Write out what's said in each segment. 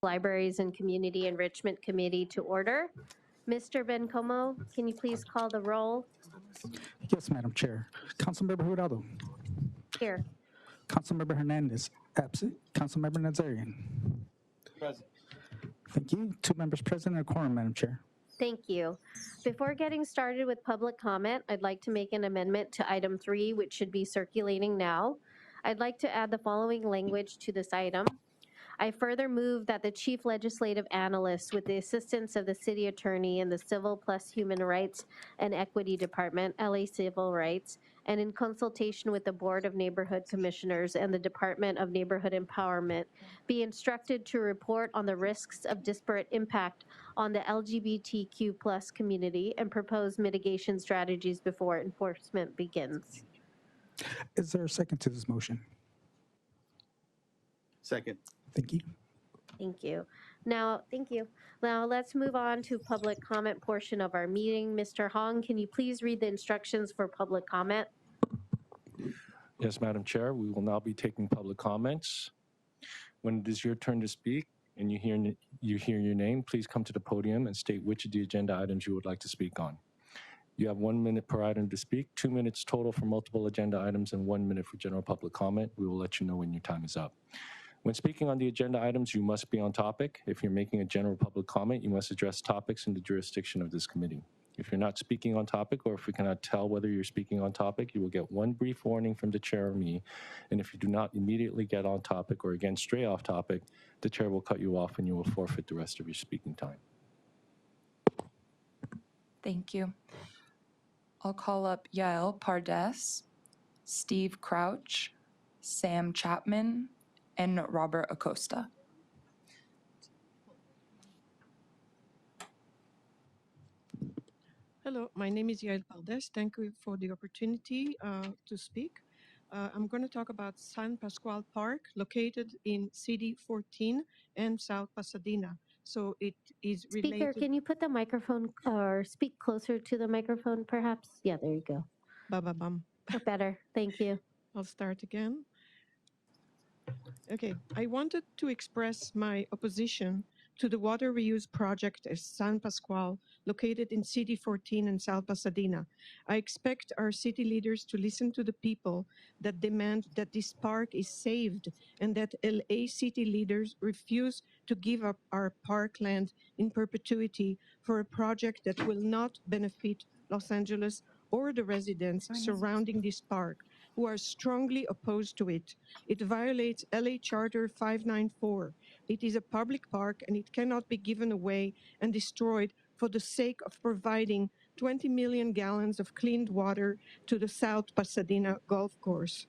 Libraries and Community Enrichment Committee to order. Mr. Bencomo, can you please call the roll? Yes, Madam Chair. Councilmember Hurtado. Here. Councilmember Hernandez, absent. Councilmember Nazarian. Present. Thank you. 2 members present and a quorum, Madam Chair. Thank you. Before getting started with public comment, I'd like to make an amendment to item 3, which should be circulating now. I'd like to add the following language to this item. I further move that the Chief Legislative Analyst, with the assistance of the City Attorney and the Civil plus Human Rights and Equity Department, LA Civil Rights, and in consultation with the Board of Neighborhood Commissioners and the Department of Neighborhood Empowerment, be instructed to report on the risks of disparate impact on the LGBTQ plus community and propose mitigation strategies before enforcement begins. Is there a second to this motion? Second. Thank you. Thank you. Thank you. Now let's move on to public comment portion of our meeting. Mr. Hong, can you please read the instructions for public comment? Yes, Madam Chair, we will now be taking public comments. When it is your turn to speak and you hear your name, please come to the podium and state which of the agenda items you would like to speak on. You have 1 minute per item to speak, 2 minutes total for multiple agenda items, and 1 minute for general public comment. We will let you know when your time is up. When speaking on the agenda items, you must be on topic. If you're making a general public comment, you must address topics in the jurisdiction of this committee. If you're not speaking on topic, or if we cannot tell whether you're speaking on topic, you will get 1 brief warning from the chair or me. And if you do not immediately get on topic, or again, stray off topic, the chair will cut you off and you will forfeit the rest of your speaking time. Thank you. I'll call up Yael Pardes, Steve Crouch, Sam Chapman, and Robert Acosta. Hello, my name is Yael Pardes. Thank you for the opportunity to speak. I'm going to talk about San Pascual Park, located in CD 14 and South Pasadena. So it is related. Speaker, can you put the microphone or speak closer to the microphone, perhaps? Yeah, there you go. Ba-ba-bum. Better. Thank you. I'll start again. Okay, I wanted to express my opposition to the water reuse project at San Pascual, located in CD 14 in South Pasadena. I expect our city leaders to listen to the people that demand that this park is saved and that LA city leaders refuse to give up our parkland in perpetuity for a project that will not benefit Los Angeles or the residents surrounding this park, who are strongly opposed to it. It violates LA Charter 594. It is a public park and it cannot be given away and destroyed for the sake of providing 20 million gallons of clean water to the South Pasadena golf course.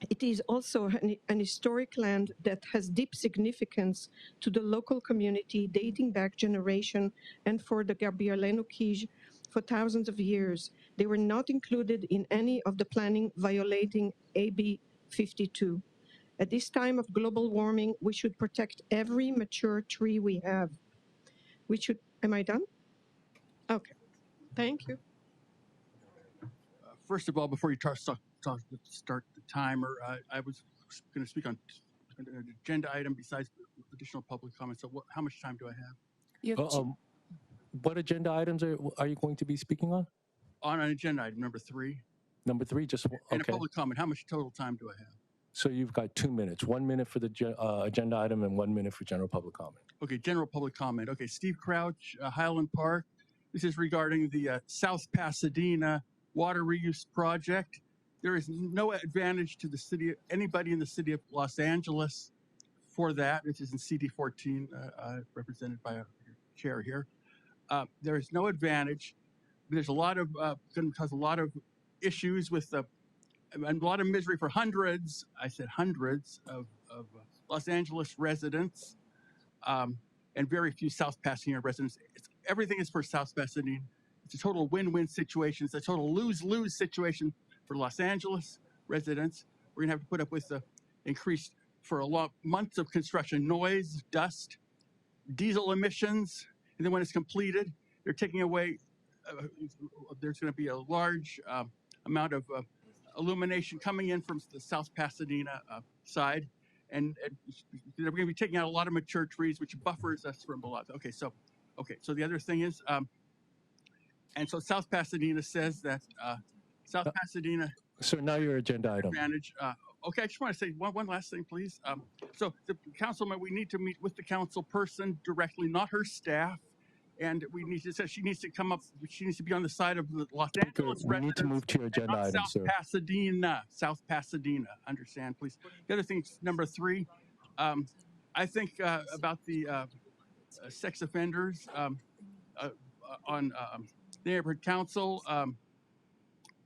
It is also an historic land that has deep significance to the local community dating back generation and for the Gabrieleno Kij for thousands of years. They were not included in any of the planning violating AB 52. At this time of global warming, we should protect every mature tree we have. We should, am I done? Okay, thank you. First of all, before you start the timer, I was going to speak on an agenda item besides additional public comments. So how much time do I have? You have What agenda items are you going to be speaking on? On an agenda item, number 3. Number 3, just okay. And a public comment. How much total time do I have? So you've got 2 minutes, 1 minute for the agenda item and 1 minute for general public comment. Okay, general public comment. Okay, Steve Crouch, Highland Park. This is regarding the South Pasadena water reuse project. There is no advantage to the city, anybody in the city of Los Angeles for that. This is in CD 14, represented by our chair here. There is no advantage. There's a lot of, going to cause a lot of issues with and a lot of misery for hundreds, I said hundreds of Los Angeles residents and very few South Pasadena residents. Everything is for South Pasadena. It's a total win-win situation. It's a total lose-lose situation for Los Angeles residents. We're gonna have to put up with the increased, for a long months of construction, noise, dust, diesel emissions, and then when it's completed, they're taking away, there's gonna be a large amount of illumination coming in from the South Pasadena side. and they're going to be taking out a lot of mature trees, which buffers us from a lot. Okay, so the other thing is, and so South Pasadena says that South Pasadena Sir, now your agenda item. advantage. Okay, I just want to say one last thing, please. So the councilman, we need to meet with the council person directly, not her staff. And we need to say she needs to come up. She needs to be on the side of the Los Angeles We need to move to your and agenda not item, South sir. Pasadena. South Pasadena. Understand, please. The other thing, number 3, I think about the sex offenders on neighborhood council.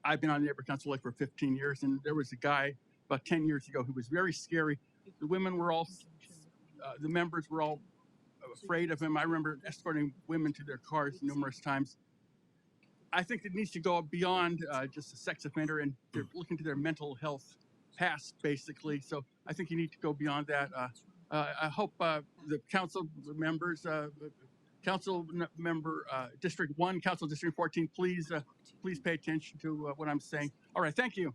I've been on neighborhood council like for 15 years, and there was a guy about 10 years ago who was very scary. The women were all, the members were all afraid of him. I remember escorting women to their cars numerous times. I think it needs to go beyond just a sex offender, and they're looking to their mental health past, basically. So I think you need to go beyond that. I hope the council members, council member District 1, Council District 14, please pay attention to what I'm saying. All right, thank you.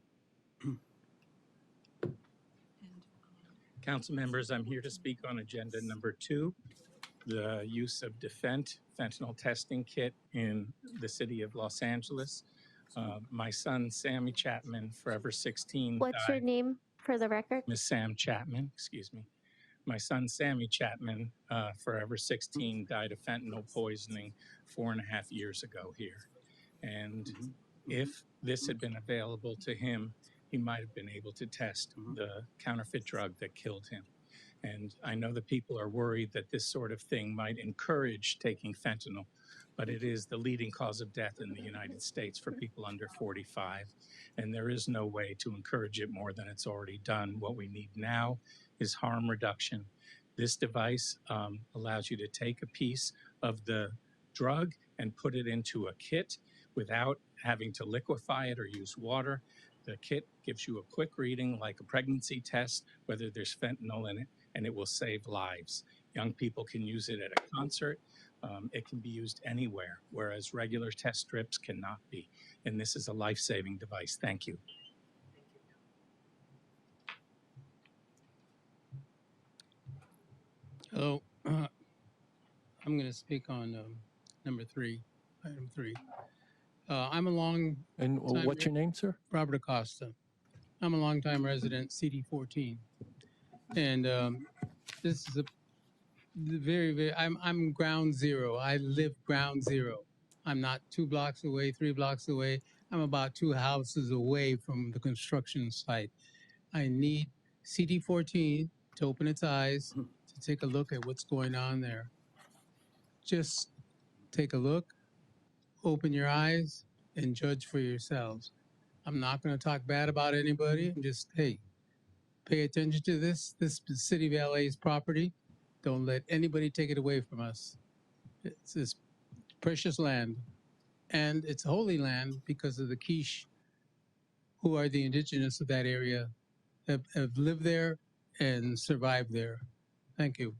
Council members, I'm here to speak on agenda number 2, the use of fentanyl testing kit in the city of Los Angeles. My son, Sammy Chapman, forever 16, What's your died. name for the record? Miss Sam Chapman, excuse me. My son, Sammy Chapman, forever 16, died of fentanyl poisoning 4.5 years ago here. And if this had been available to him, he might have been able to test the counterfeit drug that killed him. And I know that people are worried that this sort of thing might encourage taking fentanyl, but it is the leading cause of death in the United States for people under 45. And there is no way to encourage it more than it's already done. What we need now is harm reduction. This device allows you to take a piece of the drug and put it into a kit without having to liquefy it or use water. The kit gives you a quick reading like a pregnancy test, whether there's fentanyl in it, and it will save lives. Young people can use it at a concert. It can be used anywhere, whereas regular test strips cannot be. And this is a life-saving device. Thank you. Hello. I'm going to speak on number 3, item 3. I'm a long And what's your name, sir? Robert Acosta. I'm a longtime resident, CD 14, and this is a very. I'm ground zero. I live ground zero. I'm not 2 blocks away, 3 blocks away. I'm about 2 houses away from the construction site. I need CD 14 to open its eyes to take a look at what's going on there. Just take a look, open your eyes, and judge for yourselves. I'm not going to talk bad about anybody. I'm just, hey, pay attention to this. This is City of LA's property. Don't let anybody take it away from us. It's this precious land. And it's holy land because of the Quiche, who are the indigenous of that area, have lived there and survived there. Thank you.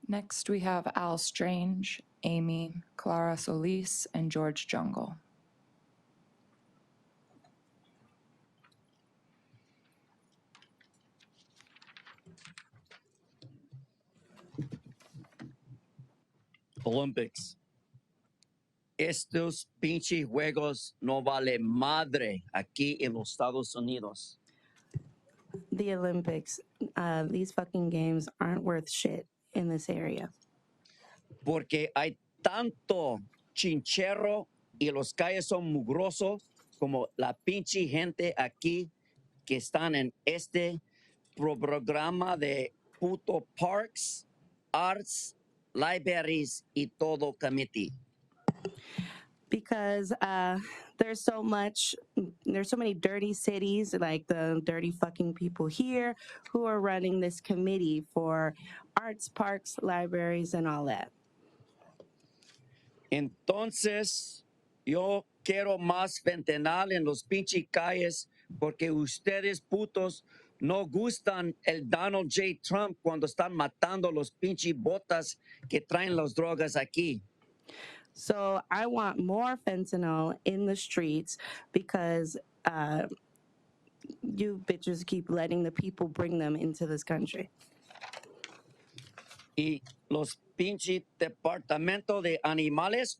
Next, we have Al Strange, Amy, Clara Solis, and George Jungle. Olympics. Estos pinches juegos no vale madre aquí en los Estados Unidos. The Olympics, these fucking games aren't worth shit in this area. Porque hay tanto chincherro y los calles son mugrosos como la pinche gente aquí que están en este programa de puto parks, arts, libraries y todo committee. Because there's so many dirty cities, like the dirty fucking people here who are running this committee for arts, parks, libraries, and all that. Entonces, yo quiero más fentanyl en los pinches calles porque ustedes putos no gustan el Donald J. Trump cuando están matando los pinches botas que traen las drogas aquí. So I want more fentanyl in the streets because You bitches keep letting the people bring them into this country. Y los pinche departamento de animales,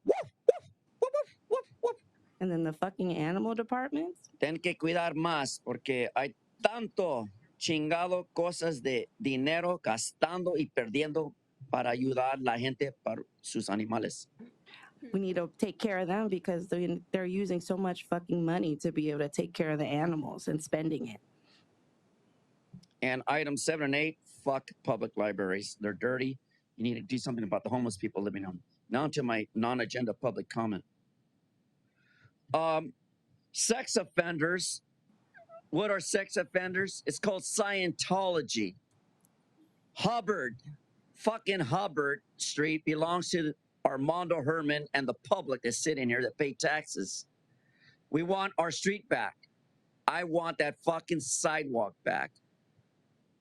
And then the fucking animal departments? tienen que cuidar más porque hay tanto chingado cosas de dinero gastando y perdiendo para ayudar a la gente para sus animales. We need to take care of them because they're using so much fucking money to be able to take care of the animals and spending it. And items 7 and 8, fuck public libraries. They're dirty. You need to do something about the homeless people living on them. Now to my non-agenda public comment. Sex offenders. What are sex offenders? It's called Scientology. Fucking Hubbard Street belongs to Armando Herman and the public that's sitting here that pay taxes. We want our street back. I want that fucking sidewalk back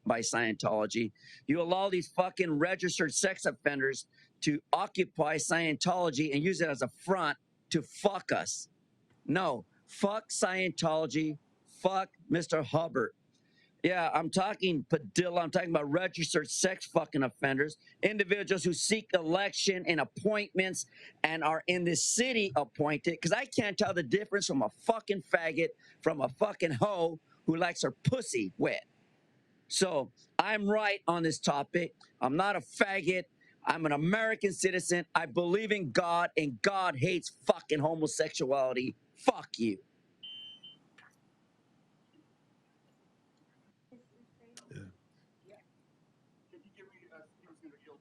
by Scientology. You allow these fucking registered sex offenders to occupy Scientology and use it as a front to fuck us. No, fuck Scientology, fuck Mr. Hubbard. Yeah, I'm talking Padilla. I'm talking about registered sex fucking offenders, individuals who seek election and appointments and are in this city appointed. Because I can't tell the difference from a fucking faggot from a fucking hoe who likes her pussy wet. So I'm right on this topic. I'm not a faggot. I'm an American citizen. I believe in God, and God hates fucking homosexuality. Fuck you.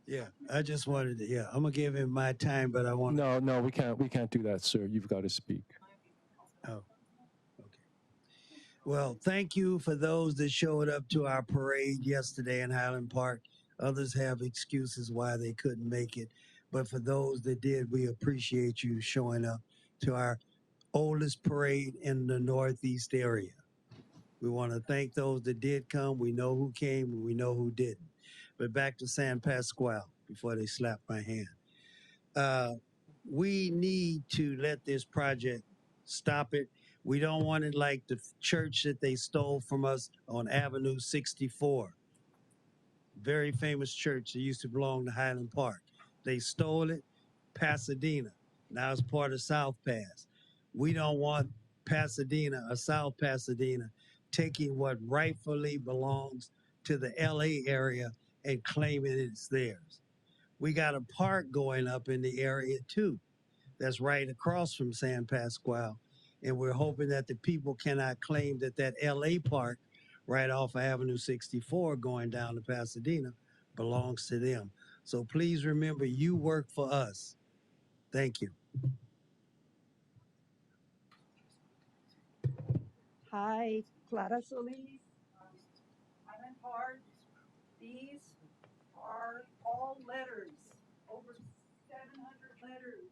Yeah, I just wanted to, yeah, I'm gonna give him my time, but I want to. No, we can't do that, sir. You've got to speak. Oh, okay. Well, thank you for those that showed up to our parade yesterday in Highland Park. Others have excuses why they couldn't make it. But for those that did, we appreciate you showing up to our oldest parade in the Northeast area. We want to thank those that did come. We know who came and we know who didn't. But back to San Pasquale before they slap my hand. We need to let this project stop it. We don't want it like the church that they stole from us on Avenue 64. Very famous church that used to belong to Highland Park. They stole it, Pasadena. Now it's part of South Pass. We don't want Pasadena or South Pasadena taking what rightfully belongs to the LA area and claiming it's theirs. We got a park going up in the area too. That's right across from San Pasquale. And we're hoping that the people cannot claim that that LA park right off of Avenue 64 going down to Pasadena belongs to them. So please remember, you work for us. Thank you. Hi, Clara Solis, Highland Park. These are all letters, over 700 letters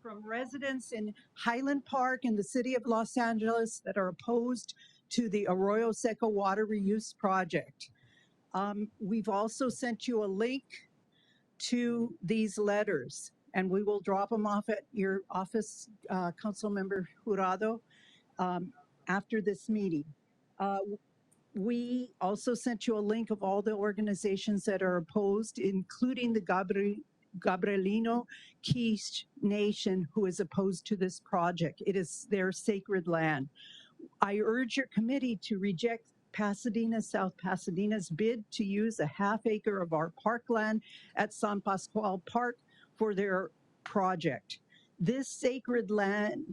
from residents in Highland Park in the city of Los Angeles that are opposed to the Arroyo Seco water reuse project. We've also sent you a link to these letters, and we will drop them off at your office, Councilmember Jurado, after this meeting. We also sent you a link of all the organizations that are opposed, including the Gabrielino Quiche Nation, who is opposed to this project. It is their sacred land. I urge your committee to reject South Pasadena's bid to use a half acre of our parkland at San Pasquale Park for their project. This is sacred land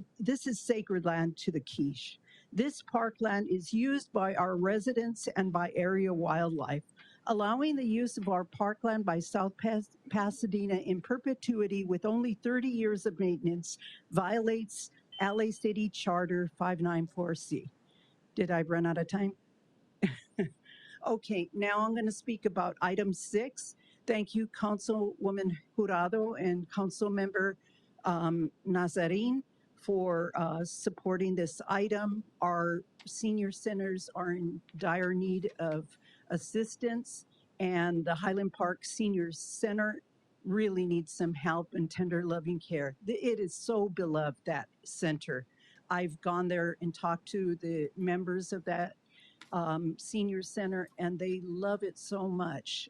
to the Quiche. This parkland is used by our residents and by area wildlife. Allowing the use of our parkland by South Pasadena in perpetuity with only 30 years of maintenance violates LA City Charter 594C. Did I run out of time? Okay, now I'm going to speak about item 6. Thank you, Councilwoman Jurado and Councilmember Nazarin for supporting this item. Our senior centers are in dire need of assistance, and the Highland Park Senior Center really needs some help and tender loving care. It is so beloved, that center. I've gone there and talked to the members of that senior center, and they love it so much.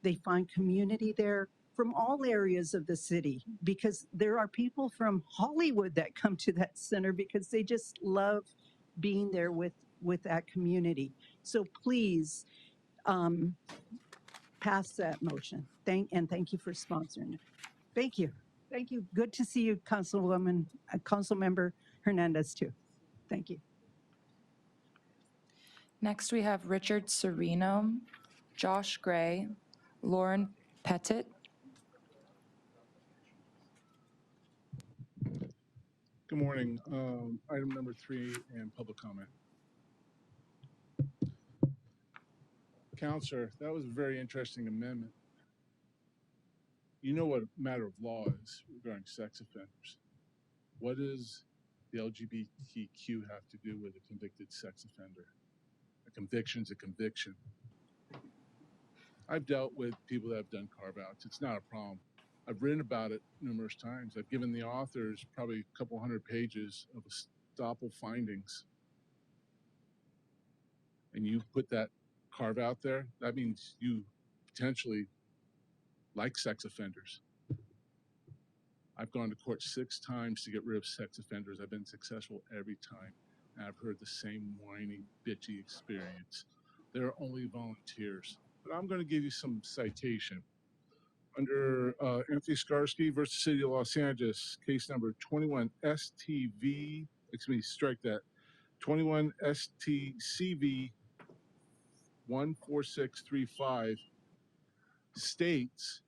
They find community there from all areas of the city, because there are people from Hollywood that come to that center because they just love being there with that community. So please pass that motion. Thank you for sponsoring it. Thank you. Thank you. Good to see you, Councilmember Hernandez, too. Thank you. Next, we have Richard Serino, Josh Gray, Lauren Pettit. Good morning. Item number 3 and public comment. Counselor, that was a very interesting amendment. You know what a matter of law is regarding sex offenders. What does the LGBTQ have to do with a convicted sex offender? A conviction's a conviction. I've dealt with people that have done carve-outs. It's not a problem. I've written about it numerous times. I've given the authors probably a couple hundred pages of estoppel findings. And you put that carve out there, that means you potentially like sex offenders. I've gone to court 6 times to get rid of sex offenders. I've been successful every time. And I've heard the same whiny, bitchy experience. They're only volunteers. But I'm going to give you some citation. Under Anthony Skarsky versus City of Los Angeles, case number 21 STV, strike that, 21 STCV 14635 states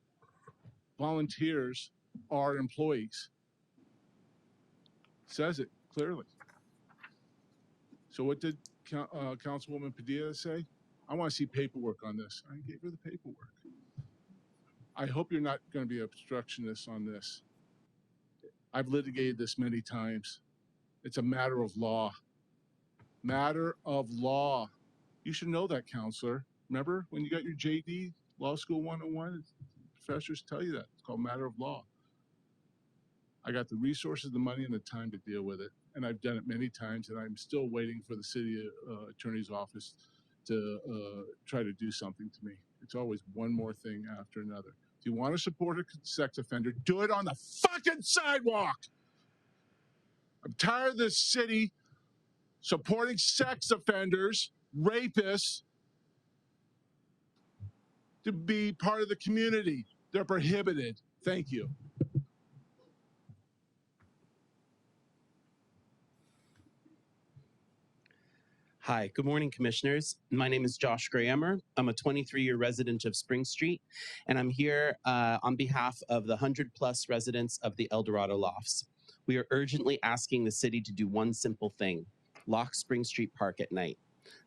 volunteers are employees. Says it clearly. So what did Councilwoman Padilla say? I want to see paperwork on this. I gave her the paperwork. I hope you're not going to be obstructionist on this. I've litigated this many times. It's a matter of law. Matter of law. You should know that, counselor. Remember when you got your JD, Law School 101? Professors tell you that. It's called matter of law. I got the resources, the money, and the time to deal with it. And I've done it many times, and I'm still waiting for the city attorney's office to try to do something to me. It's always one more thing after another. If you want to support a sex offender, do it on the fucking sidewalk. I'm tired of this city supporting sex offenders, rapists, to be part of the community. They're prohibited. Thank you. Hi, good morning, Commissioners. My name is Josh Grahammer. I'm a 23-year resident of Spring Street, and I'm here on behalf of the 100-plus residents of the El Dorado Lofts. We are urgently asking the city to do one simple thing: lock Spring Street Park at night.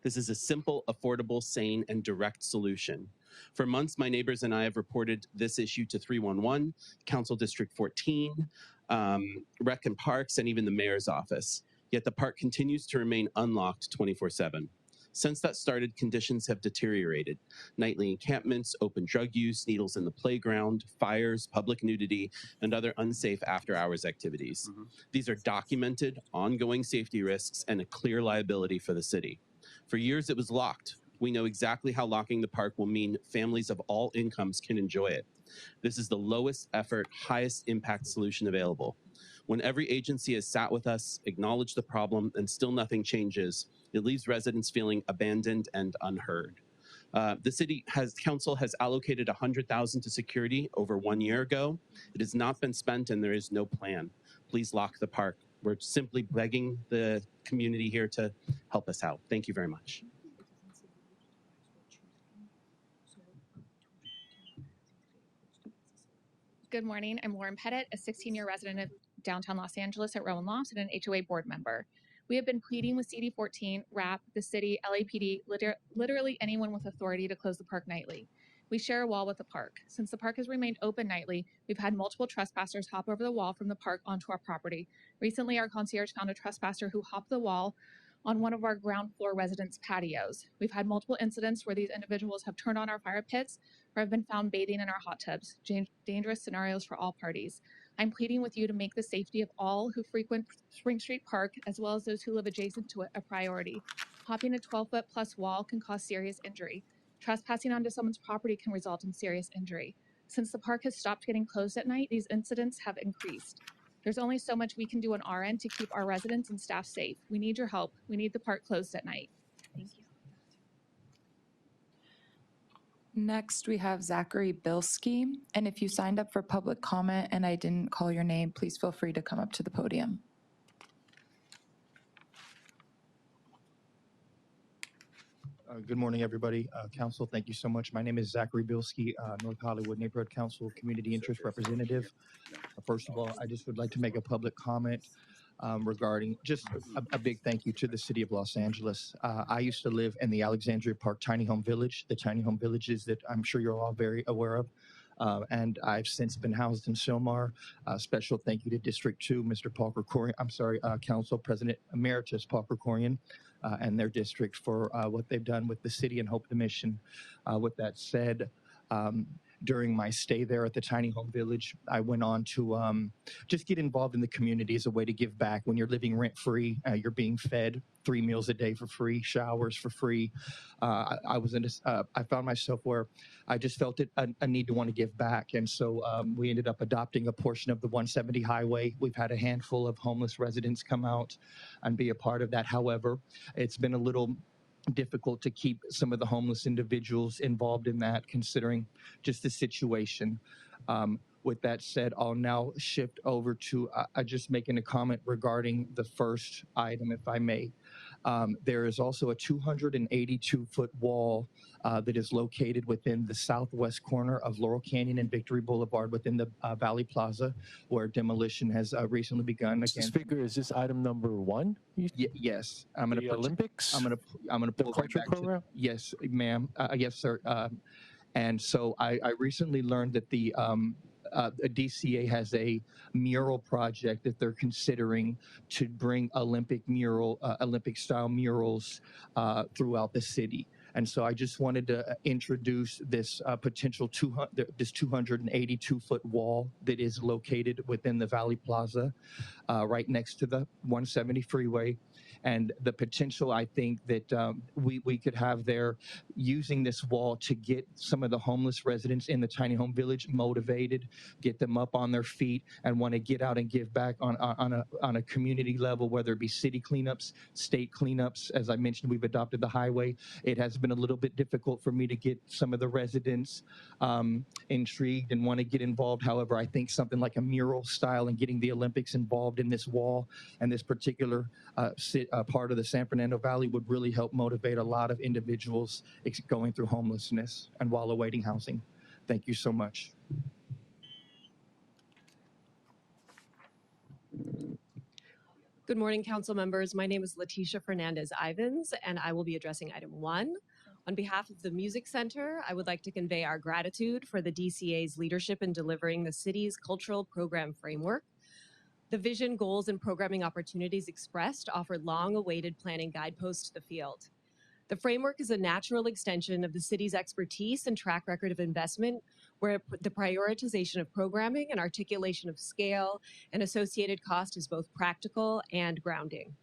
This is a simple, affordable, sane, and direct solution. For months, my neighbors and I have reported this issue to 311, Council District 14, Rec and Parks, and even the mayor's office. Yet the park continues to remain unlocked 24/7. Since that started, conditions have deteriorated. Nightly encampments, open drug use, needles in the playground, fires, public nudity, and other unsafe after-hours activities. These are documented, ongoing safety risks and a clear liability for the city. For years, it was locked. We know exactly how locking the park will mean families of all incomes can enjoy it. This is the lowest effort, highest impact solution available. When every agency has sat with us, acknowledged the problem, and still nothing changes, it leaves residents feeling abandoned and unheard. The council has allocated $100,000 to security over 1 year ago. It has not been spent, and there is no plan. Please lock the park. We're simply begging the community here to help us out. Thank you very much. Good morning. I'm Lauren Pettit, a 16-year resident of downtown Los Angeles at Rowan Lofts and an HOA board member. We have been pleading with CD14, RAP, the city, LAPD, literally anyone with authority to close the park nightly. We share a wall with the park. Since the park has remained open nightly, we've had multiple trespassers hop over the wall from the park onto our property. Recently, our concierge found a trespasser who hopped the wall on one of our ground floor residents' patios. We've had multiple incidents where these individuals have turned on our fire pits or have been found bathing in our hot tubs. Dangerous scenarios for all parties. I'm pleading with you to make the safety of all who frequent Spring Street Park, as well as those who live adjacent to it, a priority. Hopping a 12-foot plus wall can cause serious injury. Trespassing onto someone's property can result in serious injury. Since the park has stopped getting closed at night, these incidents have increased. There's only so much we can do on our end to keep our residents and staff safe. We need your help. We need the park closed at night. Thank you. Next, we have Zachary Bilski. And if you signed up for public comment and I didn't call your name, please feel free to come up to the podium. Good morning, everybody. Council, thank you so much. My name is Zachary Bilski, North Hollywood Neighborhood Council Community Interest Representative. First of all, I just would like to make a public comment regarding just a big thank you to the city of Los Angeles. I used to live in the Alexandria Park Tiny Home Village, the tiny home villages that I'm sure you're all very aware of. And I've since been housed in Silmar. Special thank you to District 2, Mr. Paul Krikorian, Council President Emeritus Paul Krikorian, and their district for what they've done with the city and Hope the Mission. With that said, during my stay there at the tiny home village, I went on to just get involved in the community as a way to give back. When you're living rent-free, you're being fed 3 meals a day for free, showers for free. I found myself where I just felt a need to want to give back. And so we ended up adopting a portion of the 170 highway. We've had a handful of homeless residents come out and be a part of that. However, it's been a little difficult to keep some of the homeless individuals involved in that, considering just the situation. With that said, I'll now shift over to just making a comment regarding the first item, if I may. There is also a 282-foot wall that is located within the southwest corner of Laurel Canyon and Victory Boulevard within the Valley Plaza, where demolition has recently begun. Mr. Speaker, is this item number 1? Yes, I'm going to Olympics. I'm going to pull right culture back program. Yes, ma'am. Yes, sir. And so I recently learned that the DCA has a mural project that they're considering to bring Olympic style murals throughout the city. And so I just wanted to introduce this potential 282-foot wall that is located within the Valley Plaza, right next to the 170 freeway. And the potential, I think, that we could have there, using this wall to get some of the homeless residents in the tiny home village motivated, get them up on their feet, and want to get out and give back on a community level, whether it be city cleanups, state cleanups. As I mentioned, we've adopted the highway. It has been a little bit difficult for me to get some of the residents intrigued and want to get involved. However, I think something like a mural style and getting the Olympics involved in this wall and this particular part of the San Fernando Valley would really help motivate a lot of individuals going through homelessness and while awaiting housing. Thank you so much. Good morning, council members. My name is Leticia Fernandez-Ivins, and I will be addressing item 1. On behalf of the Music Center, I would like to convey our gratitude for the DCA's leadership in delivering the city's cultural program framework. The vision, goals, and programming opportunities expressed offer long-awaited planning guideposts to the field. The framework is a natural extension of the city's expertise and track record of investment, where the prioritization of programming and articulation of scale and associated cost is both practical and grounding.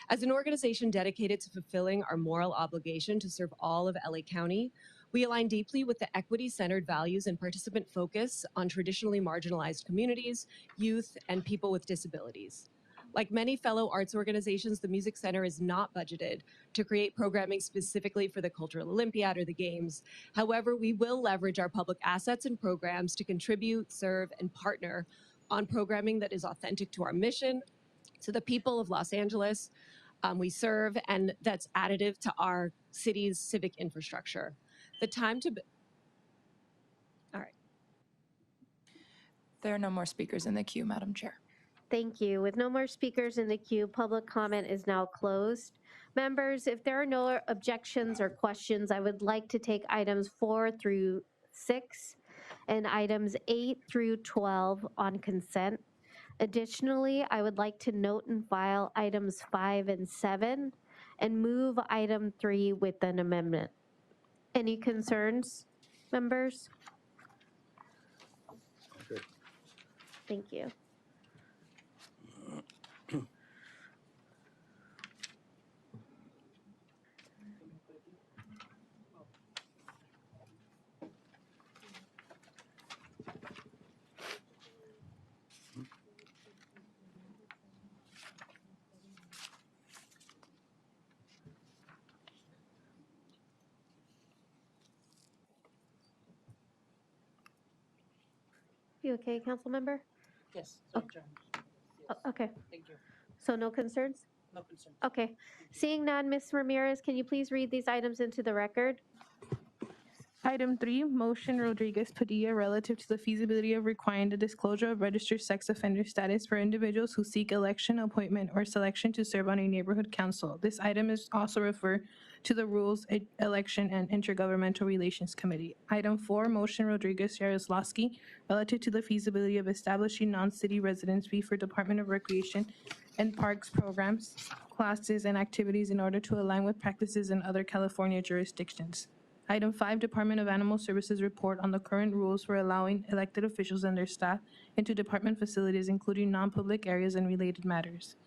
As an organization dedicated to fulfilling our moral obligation to serve all of LA County, we align deeply with the equity-centered values and participant focus on traditionally marginalized communities, youth, and people with disabilities. Like many fellow arts organizations, the Music Center is not budgeted to create programming specifically for the Cultural Olympiad or the Games. However, we will leverage our public assets and programs to contribute, serve, and partner on programming that is authentic to our mission, to the people of Los Angeles we serve, and that's additive to our city's civic infrastructure. The time to... All right. There are no more speakers in the queue, Madam Chair. Thank you. With no more speakers in the queue, public comment is now closed. Members, if there are no objections or questions, I would like to take items 4 through 6 and items 8 through 12 on consent. Additionally, I would like to note and file items 5 and 7 and move item 3 with an amendment. Any concerns, members? Good. Thank you. You okay, council member? Yes. Okay. Okay. Thank you. So no concerns? No concern. Okay. Seeing none, Ms. Ramirez, can you please read these items into the record? Item 3, motion Rodriguez Padilla relative to the feasibility of requiring the disclosure of registered sex offender status for individuals who seek election, appointment, or selection to serve on a neighborhood council. This item is also referred to the Rules, Election, and Intergovernmental Relations Committee. Item 4, motion Rodriguez Yaroslavsky relative to the feasibility of establishing non-city residence fee for Department of Recreation and Parks programs, classes, and activities in order to align with practices in other California jurisdictions. Item 5, Department of Animal Services report on the current rules for allowing elected officials and their staff into department facilities, including non-public areas and related matters.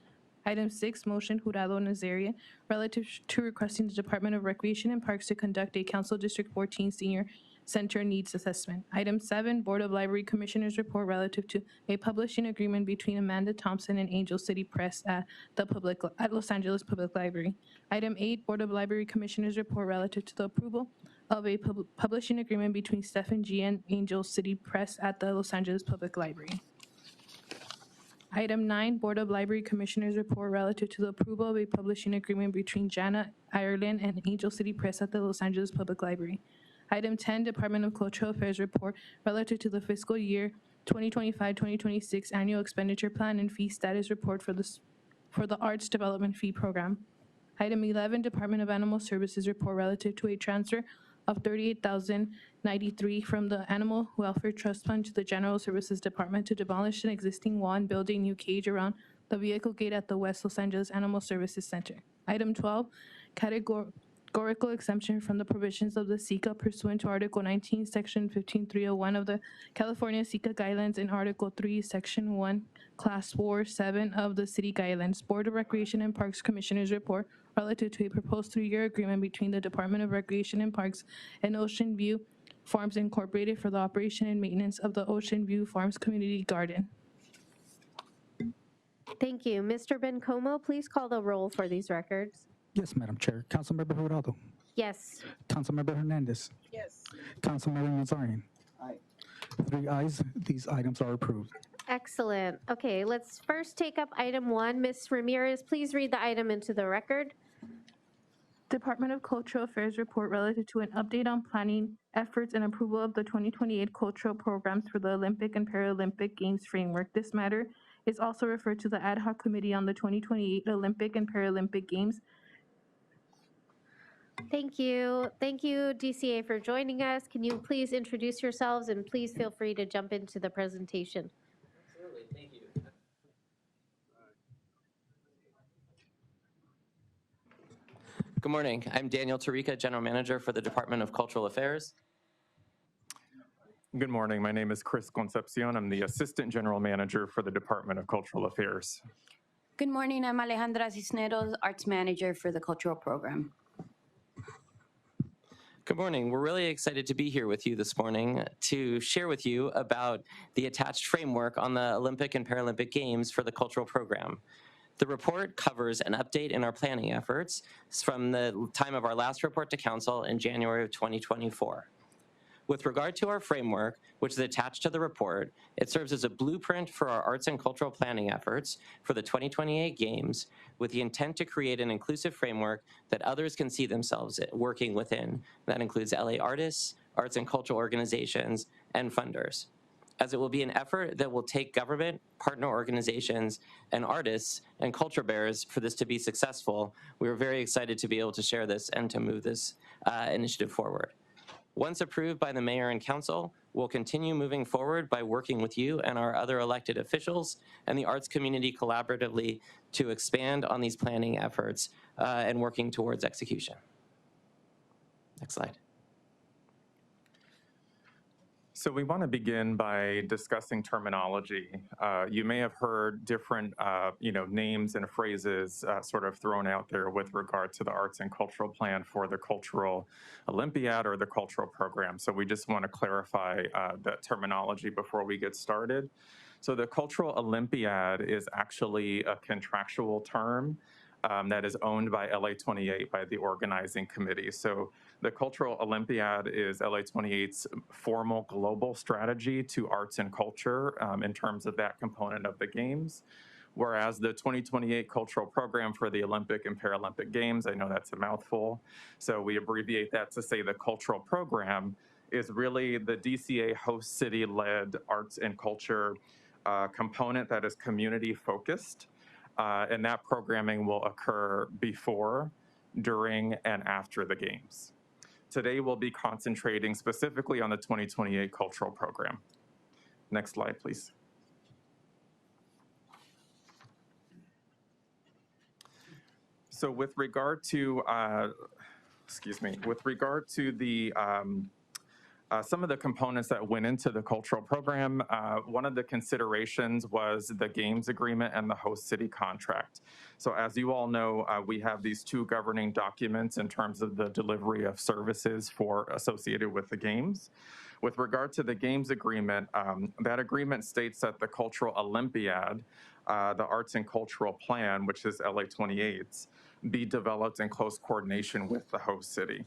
Item 6, motion Jurado Nazaria relative to requesting the Department of Recreation and Parks to conduct a Council District 14 Senior Center Needs Assessment. Item 7, Board of Library Commissioners report relative to a publishing agreement between Amanda Thompson and Angel City Press at Los Angeles Public Library. Item 8, Board of Library Commissioners report relative to the approval of a publishing agreement between Stephen G. and Angel City Press at the Los Angeles Public Library. Item 9, Board of Library Commissioners report relative to the approval of a publishing agreement between Jana Ireland and Angel City Press at the Los Angeles Public Library. Item 10, Department of Cultural Affairs report relative to the fiscal year 2025-2026 annual expenditure plan and fee status report for the Arts Development Fee Program. Item 11, Department of Animal Services report relative to a transfer of $38,093 from the Animal Welfare Trust Fund to the General Services Department to demolish an existing wall and build a new cage around the vehicle gate at the West Los Angeles Animal Services Center. Item 12, categorical exemption from the provisions of the SICA pursuant to Article 19, Section 15301 of the California SICA Guidelines and Article 3, Section 1, Class 4-7 of the City Guidelines. Board of Recreation and Parks Commissioners report relative to a proposed 3-year agreement between the Department of Recreation and Parks and Ocean View Farms Incorporated for the operation and maintenance of the Ocean View Farms Community Garden. Thank you. Mr. Bencomo, please call the roll for these records. Yes, Madam Chair. Councilmember Jurado. Yes. Councilmember Hernandez. Yes. Councilmember Nazarian. Aye. 3 ayes. These items are approved. Excellent. Okay, let's first take up item 1. Ms. Ramirez, please read the item into the record. Department of Cultural Affairs report relative to an update on planning efforts and approval of the 2028 cultural programs for the Olympic and Paralympic Games framework. This matter is also referred to the Ad Hoc Committee on the 2028 Olympic and Paralympic Games. Thank you. Thank you, DCA, for joining us. Can you please introduce yourselves and please feel free to jump into the presentation. Absolutely. Thank you. Good morning. I'm Daniel Tarika, General Manager for the Department of Cultural Affairs. Good morning. My name is Chris Concepcion. I'm the Assistant General Manager for the Department of Cultural Affairs. Good morning. I'm Alejandra Cisneros, Arts Manager for the Cultural Program. Good morning. We're really excited to be here with you this morning to share with you about the attached framework on the Olympic and Paralympic Games for the cultural program. The report covers an update in our planning efforts from the time of our last report to Council in January of 2024. With regard to our framework, which is attached to the report, it serves as a blueprint for our arts and cultural planning efforts for the 2028 Games, with the intent to create an inclusive framework that others can see themselves working within. That includes LA artists, arts and cultural organizations, and funders, as it will be an effort that will take government, partner organizations, and artists and culture bearers for this to be successful. We are very excited to be able to share this and to move this initiative forward. Once approved by the mayor and council, we'll continue moving forward by working with you and our other elected officials and the arts community collaboratively to expand on these planning efforts and working towards execution. Next slide. So we want to begin by discussing terminology. You may have heard different names and phrases sort of thrown out there with regard to the arts and cultural plan for the Cultural Olympiad or the cultural program. So we just want to clarify that terminology before we get started. So the Cultural Olympiad is actually a contractual term that is owned by LA28 by the organizing committee. So the Cultural Olympiad is LA28's formal global strategy to arts and culture in terms of that component of the games. Whereas the 2028 cultural program for the Olympic and Paralympic Games, I know that's a mouthful, so we abbreviate that to say the cultural program is really the DCA host city-led arts and culture component that is community focused. And that programming will occur before, during, and after the Games. Today, we'll be concentrating specifically on the 2028 cultural program. Next slide, please. So with regard to, with regard to the some of the components that went into the cultural program, one of the considerations was the games agreement and the host city contract. So as you all know, we have these two governing documents in terms of the delivery of services associated with the games. With regard to the games agreement, that agreement states that the Cultural Olympiad, the Arts and Cultural Plan, which is LA28's, be developed in close coordination with the host city.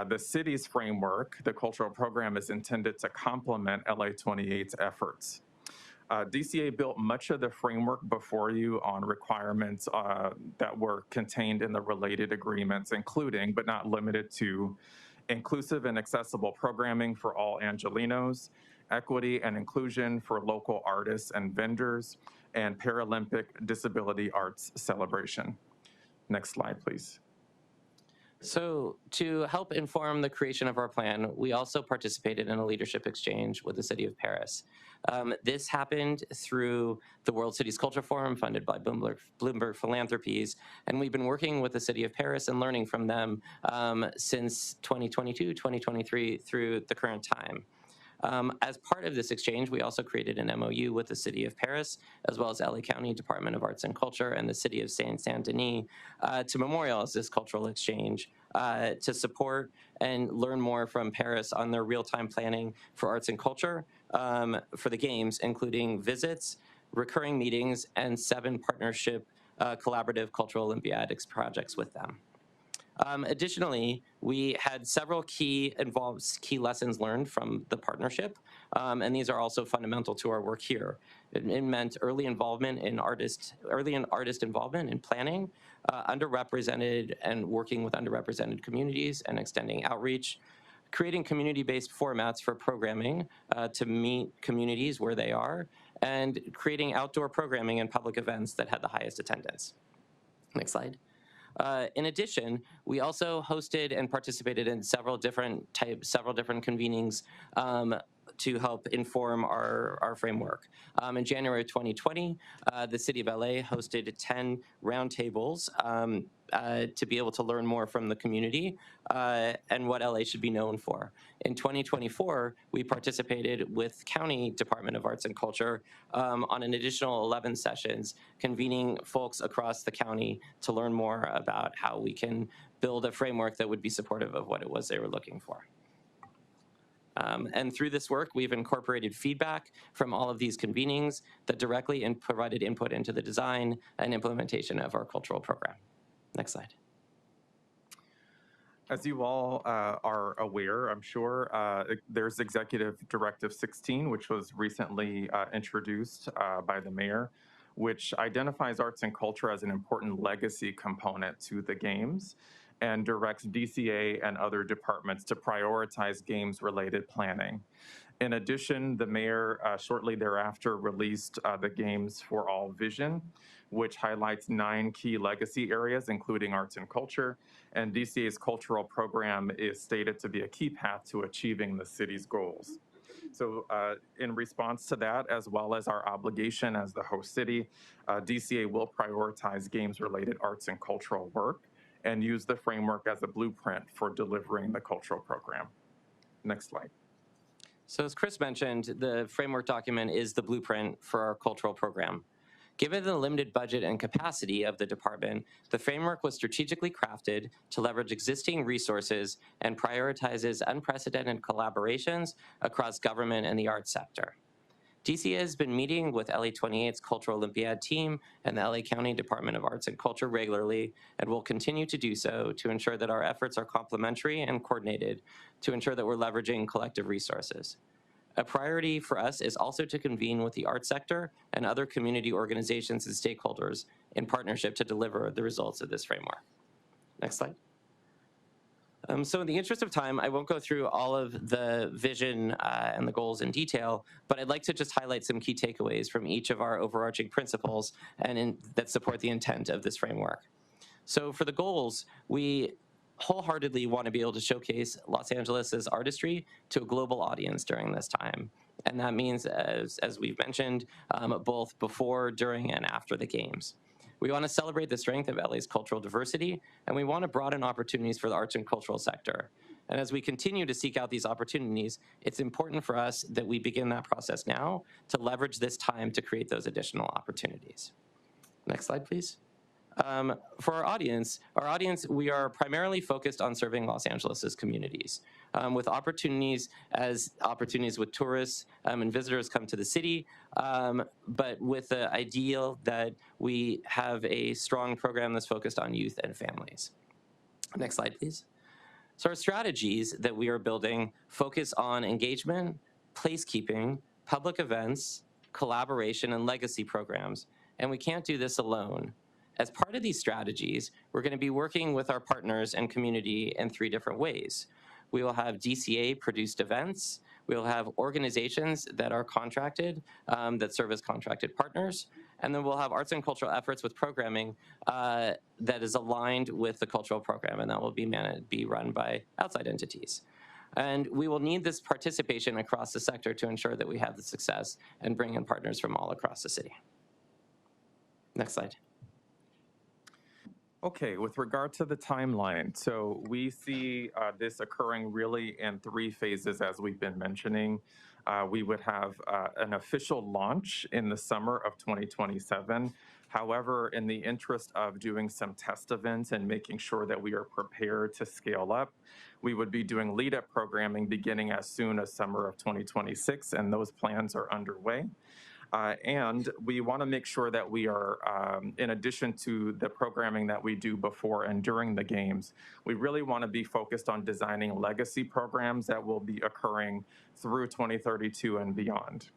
The city's framework, the cultural program, is intended to complement LA28's efforts. DCA built much of the framework before you on requirements that were contained in the related agreements, including, but not limited to, inclusive and accessible programming for all Angelenos, equity and inclusion for local artists and vendors, and Paralympic Disability Arts Celebration. Next slide, please. So to help inform the creation of our plan, we also participated in a leadership exchange with the City of Paris. This happened through the World Cities Culture Forum funded by Bloomberg Philanthropies, and we've been working with the City of Paris and learning from them since 2022, 2023 through the current time. As part of this exchange, we also created an MOU with the City of Paris, as well as LA County Department of Arts and Culture and the City of Saint-Denis to memorialize this cultural exchange, to support and learn more from Paris on their real-time planning for arts and culture for the Games, including visits, recurring meetings, and 7 partnership collaborative cultural Olympiad projects with them. Additionally, we had several key lessons learned from the partnership, and these are also fundamental to our work here. It meant early artist involvement in planning, underrepresented and working with underrepresented communities and extending outreach, creating community-based formats for programming to meet communities where they are, and creating outdoor programming and public events that had the highest attendance. Next slide. In addition, we also hosted and participated in several different convenings to help inform our framework. In January 2020, the City of LA hosted 10 roundtables to be able to learn more from the community and what LA should be known for. In 2024, we participated with County Department of Arts and Culture on an additional 11 sessions, convening folks across the county to learn more about how we can build a framework that would be supportive of what it was they were looking for. And through this work, we've incorporated feedback from all of these convenings that directly provided input into the design and implementation of our cultural program. Next slide. As you all are aware, I'm sure, there's Executive Directive 16, which was recently introduced by the mayor, which identifies arts and culture as an important legacy component to the Games and directs DCA and other departments to prioritize Games-related planning. In addition, the mayor shortly thereafter released the Games for All vision, which highlights 9 key legacy areas, including arts and culture, and DCA's cultural program is stated to be a key path to achieving the city's goals. So in response to that, as well as our obligation as the host city, DCA will prioritize Games-related arts and cultural work and use the framework as a blueprint for delivering the cultural program. Next slide. So as Chris mentioned, the framework document is the blueprint for our cultural program. Given the limited budget and capacity of the department, the framework was strategically crafted to leverage existing resources and prioritizes unprecedented collaborations across government and the arts sector. DCA has been meeting with LA 28's Cultural Olympiad team and the LA County Department of Arts and Culture regularly and will continue to do so to ensure that our efforts are complementary and coordinated to ensure that we're leveraging collective resources. A priority for us is also to convene with the arts sector and other community organizations and stakeholders in partnership to deliver the results of this framework. Next slide. So in the interest of time, I won't go through all of the vision and the goals in detail, but I'd like to just highlight some key takeaways from each of our overarching principles and that support the intent of this framework. So for the goals, we wholeheartedly want to be able to showcase Los Angeles' artistry to a global audience during this time. And that means, as we've mentioned, both before, during, and after the games. We want to celebrate the strength of LA's cultural diversity, and we want to broaden opportunities for the arts and cultural sector. And as we continue to seek out these opportunities, it's important for us that we begin that process now to leverage this time to create those additional opportunities. Next slide, please. For our audience, we are primarily focused on serving Los Angeles' communities with opportunities with tourists and visitors come to the city, but with the ideal that we have a strong program that's focused on youth and families. Next slide, please. So our strategies that we are building focus on engagement, placekeeping, public events, collaboration, and legacy programs, and we can't do this alone. As part of these strategies, we're going to be working with our partners and community in 3 different ways. We will have DCA-produced events. We will have organizations that are contracted, that serve as contracted partners. And then we'll have arts and cultural efforts with programming that is aligned with the cultural program, and that will be run by outside entities. And we will need this participation across the sector to ensure that we have the success and bring in partners from all across the city. Next slide. Okay, with regard to the timeline, so we see this occurring really in 3 phases, as we've been mentioning. We would have an official launch in the summer of 2027. However, in the interest of doing some test events and making sure that we are prepared to scale up, we would be doing lead-up programming beginning as soon as summer of 2026, and those plans are underway. And we want to make sure that we are, in addition to the programming that we do before and during the games, we really want to be focused on designing legacy programs that will be occurring through 2032 and beyond.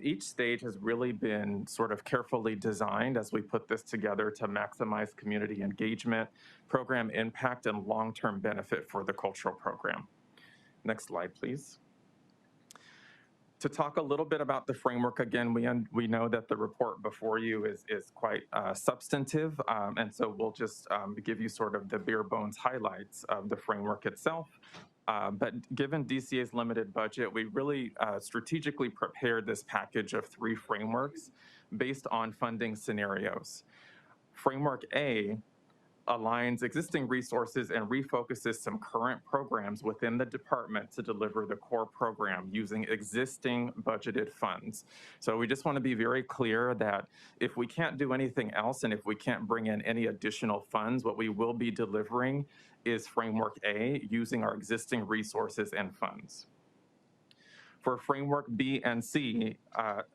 Each stage has really been sort of carefully designed as we put this together to maximize community engagement, program impact, and long-term benefit for the cultural program. Next slide, please. To talk a little bit about the framework, again, we know that the report before you is quite substantive, and so we'll just give you sort of the bare bones highlights of the framework itself. But given DCA's limited budget, we really strategically prepared this package of 3 frameworks based on funding scenarios. Framework A aligns existing resources and refocuses some current programs within the department to deliver the core program using existing budgeted funds. So we just want to be very clear that if we can't do anything else and if we can't bring in any additional funds, what we will be delivering is Framework A using our existing resources and funds. For Framework B and C,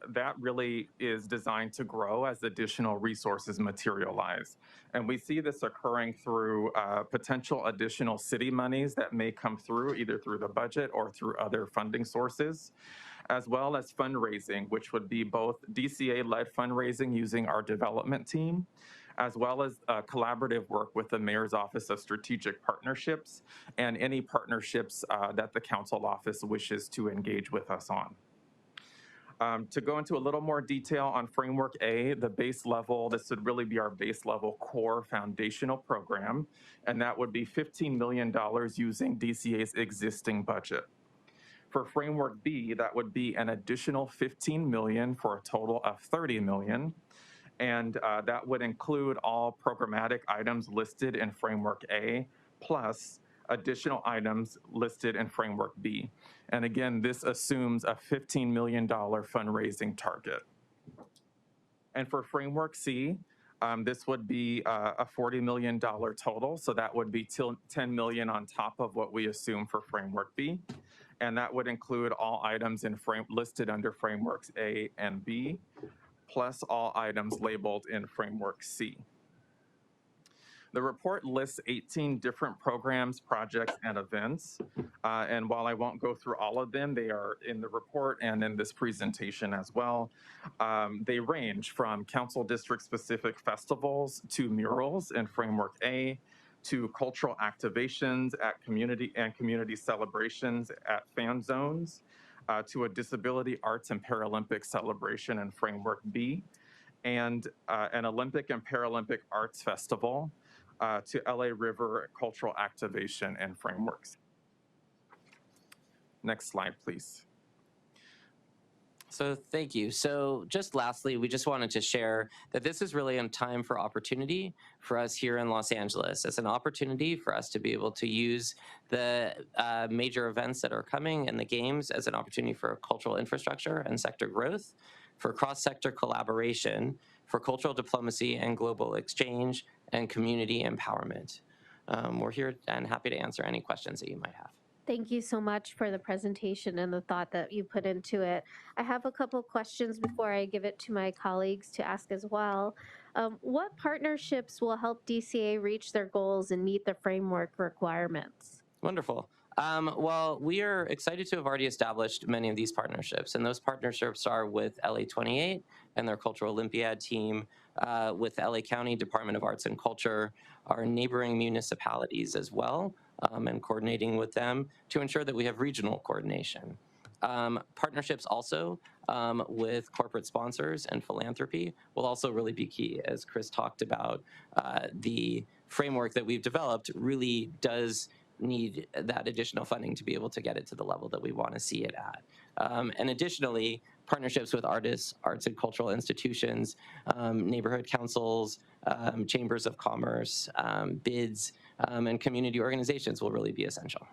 that really is designed to grow as additional resources materialize. And we see this occurring through potential additional city monies that may come through either through the budget or through other funding sources, as well as fundraising, which would be both DCA-led fundraising using our development team, as well as collaborative work with the Mayor's Office of Strategic Partnerships and any partnerships that the Council Office wishes to engage with us on. To go into a little more detail on Framework A, the base level, this would really be our base level core foundational program, and that would be $15 million using DCA's existing budget. For Framework B, that would be an additional $15 million for a total of $30 million. And that would include all programmatic items listed in Framework A, plus additional items listed in Framework B. And again, this assumes a $15 million fundraising target. And for Framework C, this would be a $40 million total, so that would be $10 million on top of what we assume for Framework B. and that would include all items listed under Frameworks A and B, plus all items labeled in Framework C. The report lists 18 different programs, projects, and events. And while I won't go through all of them, they are in the report and in this presentation as well. They range from council district-specific festivals to murals in Framework A, to cultural activations at community celebrations at fan zones, to a disability arts and Paralympic celebration in Framework B, and an Olympic and Paralympic arts festival, to LA River cultural activation and frameworks. Next slide, please. So thank you. So just lastly, we just wanted to share that this is really a time for opportunity for us here in Los Angeles. It's an opportunity for us to be able to use the major events that are coming and the games as an opportunity for cultural infrastructure and sector growth, for cross-sector collaboration, for cultural diplomacy and global exchange, and community empowerment. We're here and happy to answer any questions that you might have. Thank you so much for the presentation and the thought that you put into it. I have a couple questions before I give it to my colleagues to ask as well. What partnerships will help DCA reach their goals and meet the framework requirements? Wonderful. Well, we are excited to have already established many of these partnerships, and those partnerships are with LA28 and their Cultural Olympiad team, with LA County Department of Arts and Culture, our neighboring municipalities as well, and coordinating with them to ensure that we have regional coordination. Partnerships also with corporate sponsors and philanthropy will also really be key. As Chris talked about, the framework that we've developed really does need that additional funding to be able to get it to the level that we want to see it at. And additionally, partnerships with artists, arts and cultural institutions, neighborhood councils, chambers of commerce, bids, and community organizations will really be essential.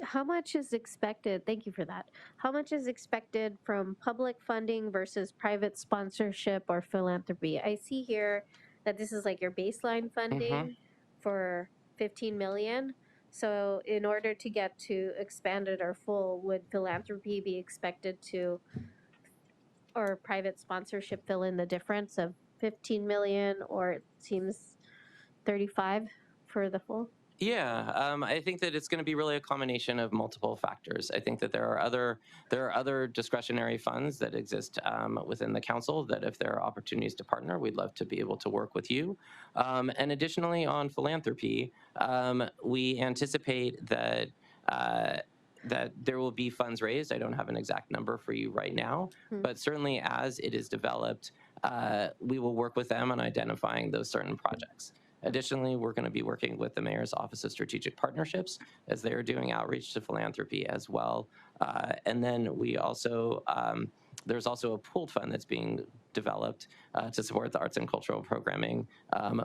How much is expected, thank you for that, how much is expected from public funding versus private sponsorship or philanthropy? I see here that this is like your baseline funding for 15 million. So in order to get to expanded or full, would philanthropy be expected to, or private sponsorship fill in the difference of 15 million, or it seems 35 for the full? Yeah, I think that it's going to be really a combination of multiple factors. I think that there are other discretionary funds that exist within the council that if there are opportunities to partner, we'd love to be able to work with you. And additionally, on philanthropy, we anticipate that that there will be funds raised. I don't have an exact number for you right now, but certainly as it is developed, we will work with them on identifying those certain projects. Additionally, we're going to be working with the Mayor's Office of Strategic Partnerships as they are doing outreach to philanthropy as well. And then we also, there's also a pooled fund that's being developed to support the arts and cultural programming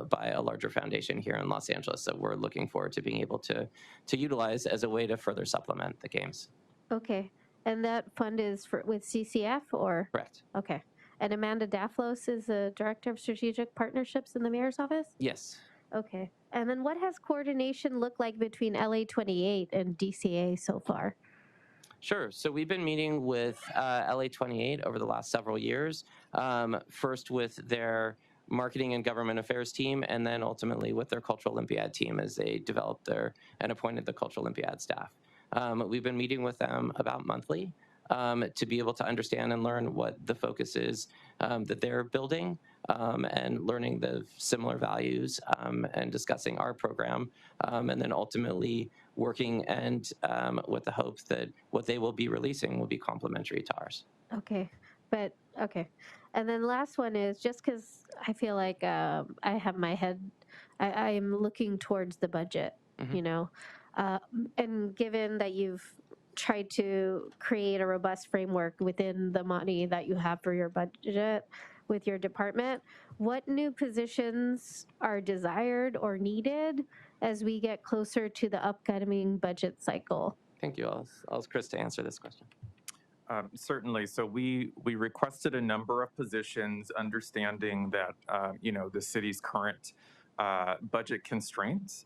by a larger foundation here in Los Angeles that we're looking forward to being able to utilize as a way to further supplement the games. Okay, and that fund is with CCF or? Correct. Okay. And Amanda Daflos is the Director of Strategic Partnerships in the Mayor's Office? Yes. Okay. And then what has coordination looked like between LA28 and DCA so far? Sure. So we've been meeting with LA28 over the last several years, first with their marketing and government affairs team, and then ultimately with their Cultural Olympiad team as they developed and appointed the Cultural Olympiad staff. We've been meeting with them about monthly to be able to understand and learn what the focus is that they're building, and learning the similar values and discussing our program, and then ultimately working and with the hopes that what they will be releasing will be complementary to ours. Okay, but okay. And then last one is just because I feel like I have my head, I'm looking towards the budget, you know, and given that you've tried to create a robust framework within the money that you have for your budget with your department, what new positions are desired or needed as we get closer to the upcoming budget cycle? Thank you. I'll ask Chris to answer this question. Certainly. So we requested a number of positions, understanding that you know, the city's current budget constraints.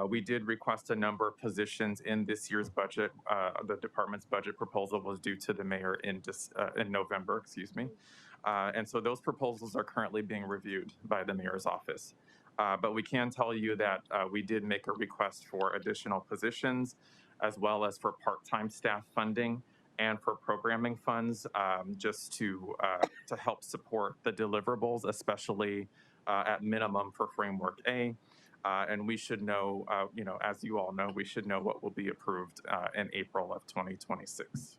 We did request a number of positions in this year's budget. The department's budget proposal was due to the mayor in November, excuse me. And so those proposals are currently being reviewed by the mayor's office. But we can tell you that we did make a request for additional positions, as well as for part-time staff funding and for programming funds, just to help support the deliverables, especially at minimum for Framework A. And we should know, as you all know, we should know what will be approved in April of 2026.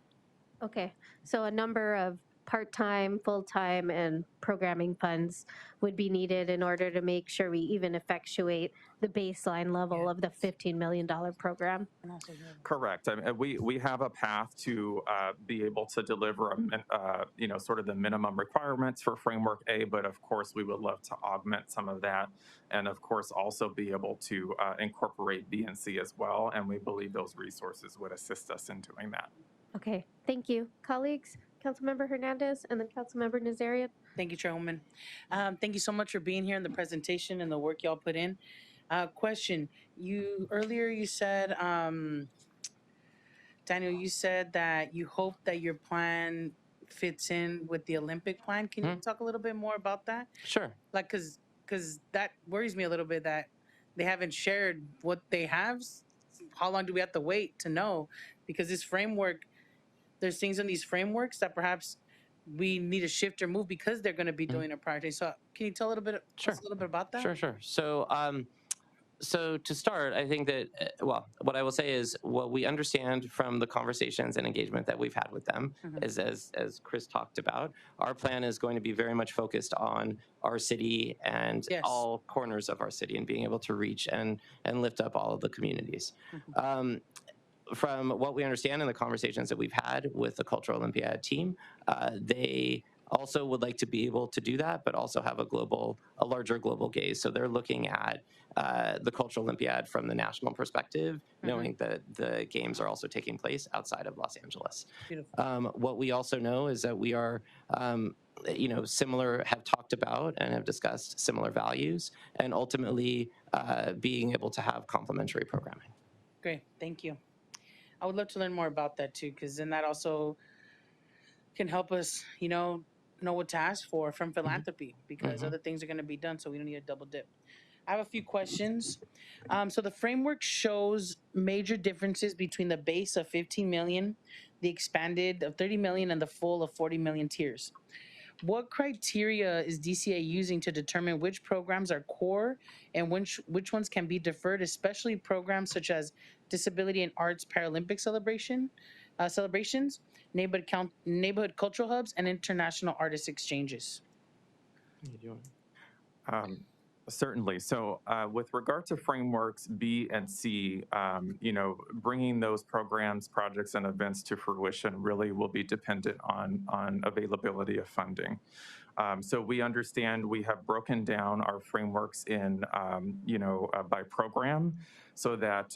Okay, so a number of part-time, full-time, and programming funds would be needed in order to make sure we even effectuate the baseline level of the $15 million program. Correct. I mean, we have a path to be able to deliver, sort of the minimum requirements for Framework A, but of course we would love to augment some of that, and of course also be able to incorporate B and C as well. And we believe those resources would assist us in doing that. Okay, thank you. Colleagues, Councilmember Hernandez and then Councilmember Nazarian. Thank you, Chairwoman. Thank you so much for being here and the presentation and the work y'all put in. Question, earlier you said, Daniel, you said that you hope that your plan fits in with the Olympic plan. Can you talk a little bit more about that? Sure. Like, because that worries me a little bit that they haven't shared what they have. How long do we have to wait to know? Because this framework, there's things in these frameworks that perhaps we need to shift or move because they're going to be doing a project. So can you tell us a little bit about that? Sure. So to start, I think that, what I will say is what we understand from the conversations and engagement that we've had with them is, as Chris talked about, our plan is going to be very much focused on our city and all corners of our city and being able to reach and lift up all of the communities. From what we understand in the conversations that we've had with the Cultural Olympiad team, they also would like to be able to do that, but also have a larger global gaze. So they're looking at the Cultural Olympiad from the national perspective, knowing that the games are also taking place outside of Los Angeles. What we also know is that we are, have talked about and have discussed similar values, and ultimately being able to have complementary programming. Great, thank you. I would love to learn more about that too, because then that also can help us, know what to ask for from philanthropy, because other things are going to be done, so we don't need a double dip. I have a few questions. So the framework shows major differences between the base of 15 million, the expanded of 30 million, and the full of 40 million tiers. What criteria is DCA using to determine which programs are core and which ones can be deferred, especially programs such as Disability and Arts Paralympic celebrations, neighborhood cultural hubs, and international artist exchanges? Certainly. So with regard to frameworks B and C, bringing those programs, projects, and events to fruition really will be dependent on availability of funding. So we understand we have broken down our frameworks in, by program, so that,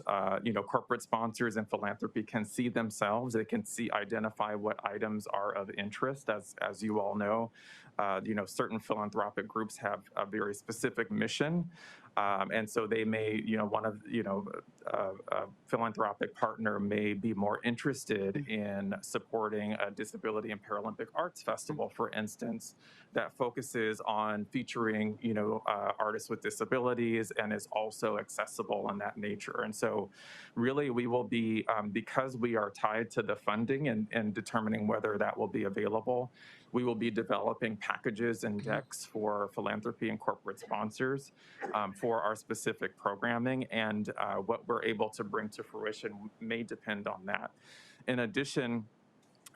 corporate sponsors and philanthropy can see themselves. They can identify what items are of interest. As you all know, certain philanthropic groups have a very specific mission. And so they may, a philanthropic partner may be more interested in supporting a Disability and Paralympic Arts Festival, for instance, that focuses on featuring, artists with disabilities and is also accessible in that nature. And so really we will be, because we are tied to the funding and determining whether that will be available, we will be developing packages and decks for philanthropy and corporate sponsors for our specific programming, and what we're able to bring to fruition may depend on that. In addition,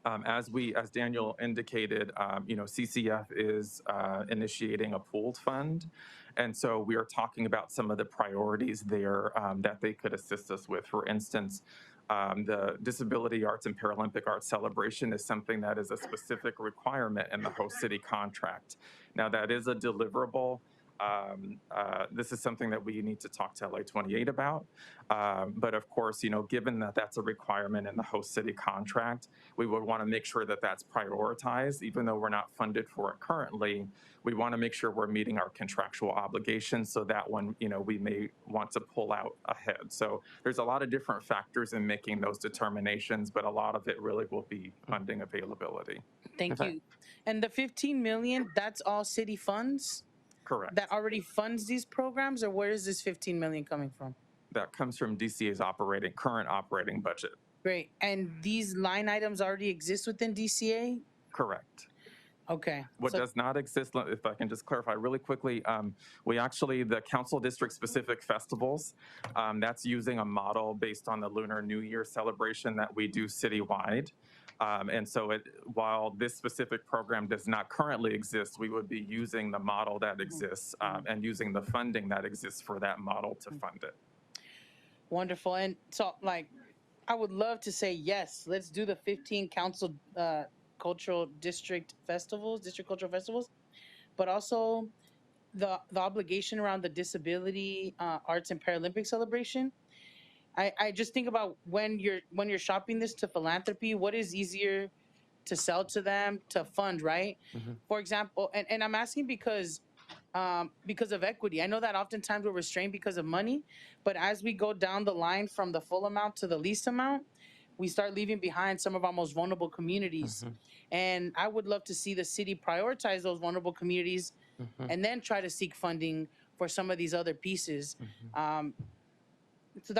as Daniel indicated, CCF is initiating a pooled fund. And so we are talking about some of the priorities there that they could assist us with. For instance, the Disability Arts and Paralympic Arts Celebration is something that is a specific requirement in the host city contract. Now, that is a deliverable This is something that we need to talk to LA 28 about. But of course, given that that's a requirement in the host city contract, we would want to make sure that that's prioritized. Even though we're not funded for it currently, we want to make sure we're meeting our contractual obligations, so that one, we may want to pull out ahead. So there's a lot of different factors in making those determinations, but a lot of it really will be funding availability. Thank you. And the 15 million, that's all city funds? Correct. That already funds these programs, or where is this 15 million coming from? That comes from DCA's current operating budget. Great. And these line items already exist within DCA? Correct. Okay. What does not exist, if I can just clarify really quickly, the council district specific festivals, that's using a model based on the Lunar New Year celebration that we do citywide. And so while this specific program does not currently exist, we would be using the model that exists and using the funding that exists for that model to fund it. Wonderful. And so, I would love to say, yes, let's do the 15 council cultural district cultural festivals, but also the obligation around the disability arts and Paralympic celebration. I just think about when you're shopping this to philanthropy, what is easier to sell to them, to fund, right? For example, and I'm asking because of equity. I know that oftentimes we're restrained because of money, but as we go down the line from the full amount to the least amount, we start leaving behind some of our most vulnerable communities. And I would love to see the city prioritize those vulnerable communities and then try to seek funding for some of these other pieces. So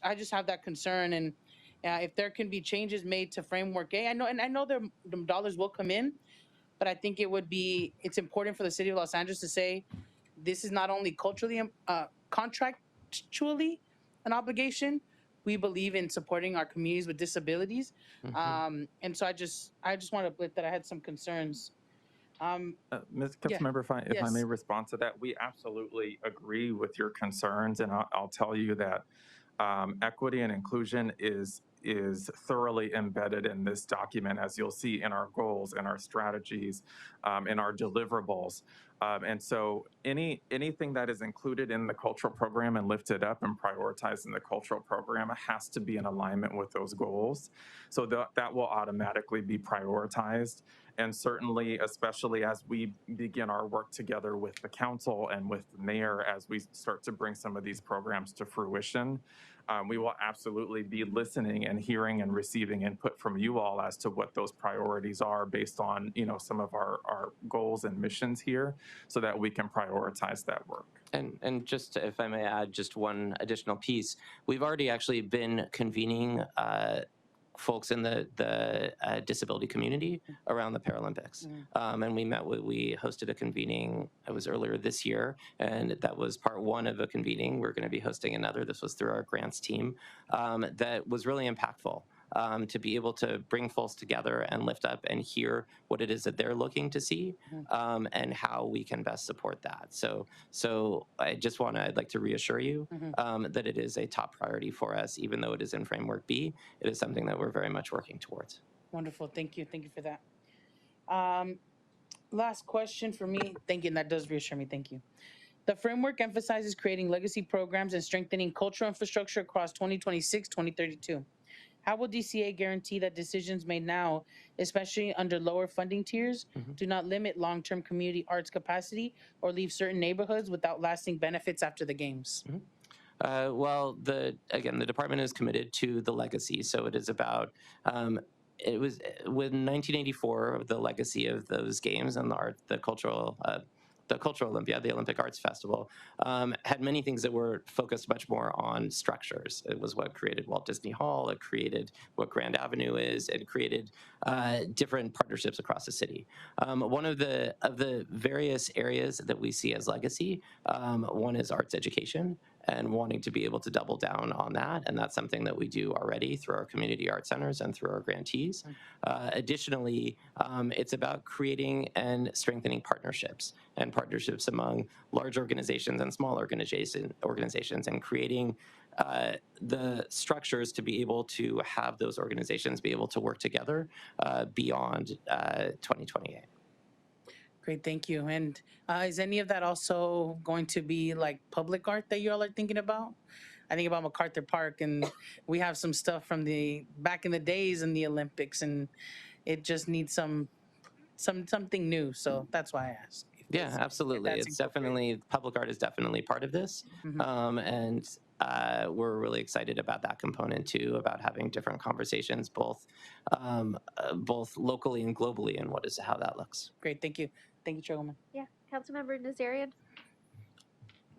I just have that concern. And if there can be changes made to Framework A, I know the dollars will come in, but I think it's important for the city of Los Angeles to say, this is not only culturally, contractually an obligation, we believe in supporting our communities with disabilities. And so I just want to put that I had some concerns. Ms. Councilmember, if I may respond to that, we absolutely agree with your concerns, and I'll tell you that equity and inclusion is thoroughly embedded in this document, as you'll see in our goals and our strategies, in our deliverables. And so anything that is included in the cultural program and lifted up and prioritized in the cultural program has to be in alignment with those goals. So that will automatically be prioritized. And certainly, especially as we begin our work together with the council and with the mayor, as we start to bring some of these programs to fruition, we will absolutely be listening and hearing and receiving input from you all as to what those priorities are based on, some of our goals and missions here, so that we can prioritize that work. And just, if I may add just one additional piece, we've already actually been convening folks in the disability community around the Paralympics. And we hosted a convening, it was earlier this year, and that was part one of a convening. We're going to be hosting another. This was through our grants team. That was really impactful. To be able to bring folks together and lift up and hear what it is that they're looking to see, and how we can best support that. So I'd like to reassure you that it is a top priority for us, even though it is in Framework B. It is something that we're very much working towards. Wonderful. Thank you. Thank you for that. Last question for me. Thank you. And that does reassure me. Thank you. The framework emphasizes creating legacy programs and strengthening cultural infrastructure across 2026-2032. How will DCA guarantee that decisions made now, especially under lower funding tiers, do not limit long-term community arts capacity or leave certain neighborhoods without lasting benefits after the games? Well, the department is committed to the legacy. So it is about, it was with 1984, the legacy of those games and the cultural Olympiad, the Olympic Arts Festival, had many things that were focused much more on structures. It was what created Walt Disney Hall. It created what Grand Avenue is. It created different partnerships across the city. One of the various areas that we see as legacy, one is arts education, and wanting to be able to double down on that. And that's something that we do already through our community art centers and through our grantees. Additionally, it's about creating and strengthening partnerships among large organizations and small organizations, and creating the structures to be able to have those organizations be able to work together beyond 2028. Great, thank you. And is any of that also going to be like public art that you all are thinking about? I think about MacArthur Park, and we have some stuff from the back in the days in the Olympics, and it just needs something new. So that's why I asked. Yeah, absolutely. that's It's definitely, public art is definitely part of this. And we're really excited about that component too, about having different conversations, both locally and globally, and how that looks. Great, thank you. Thank you, Chairwoman. Yeah, Councilmember Nazarian.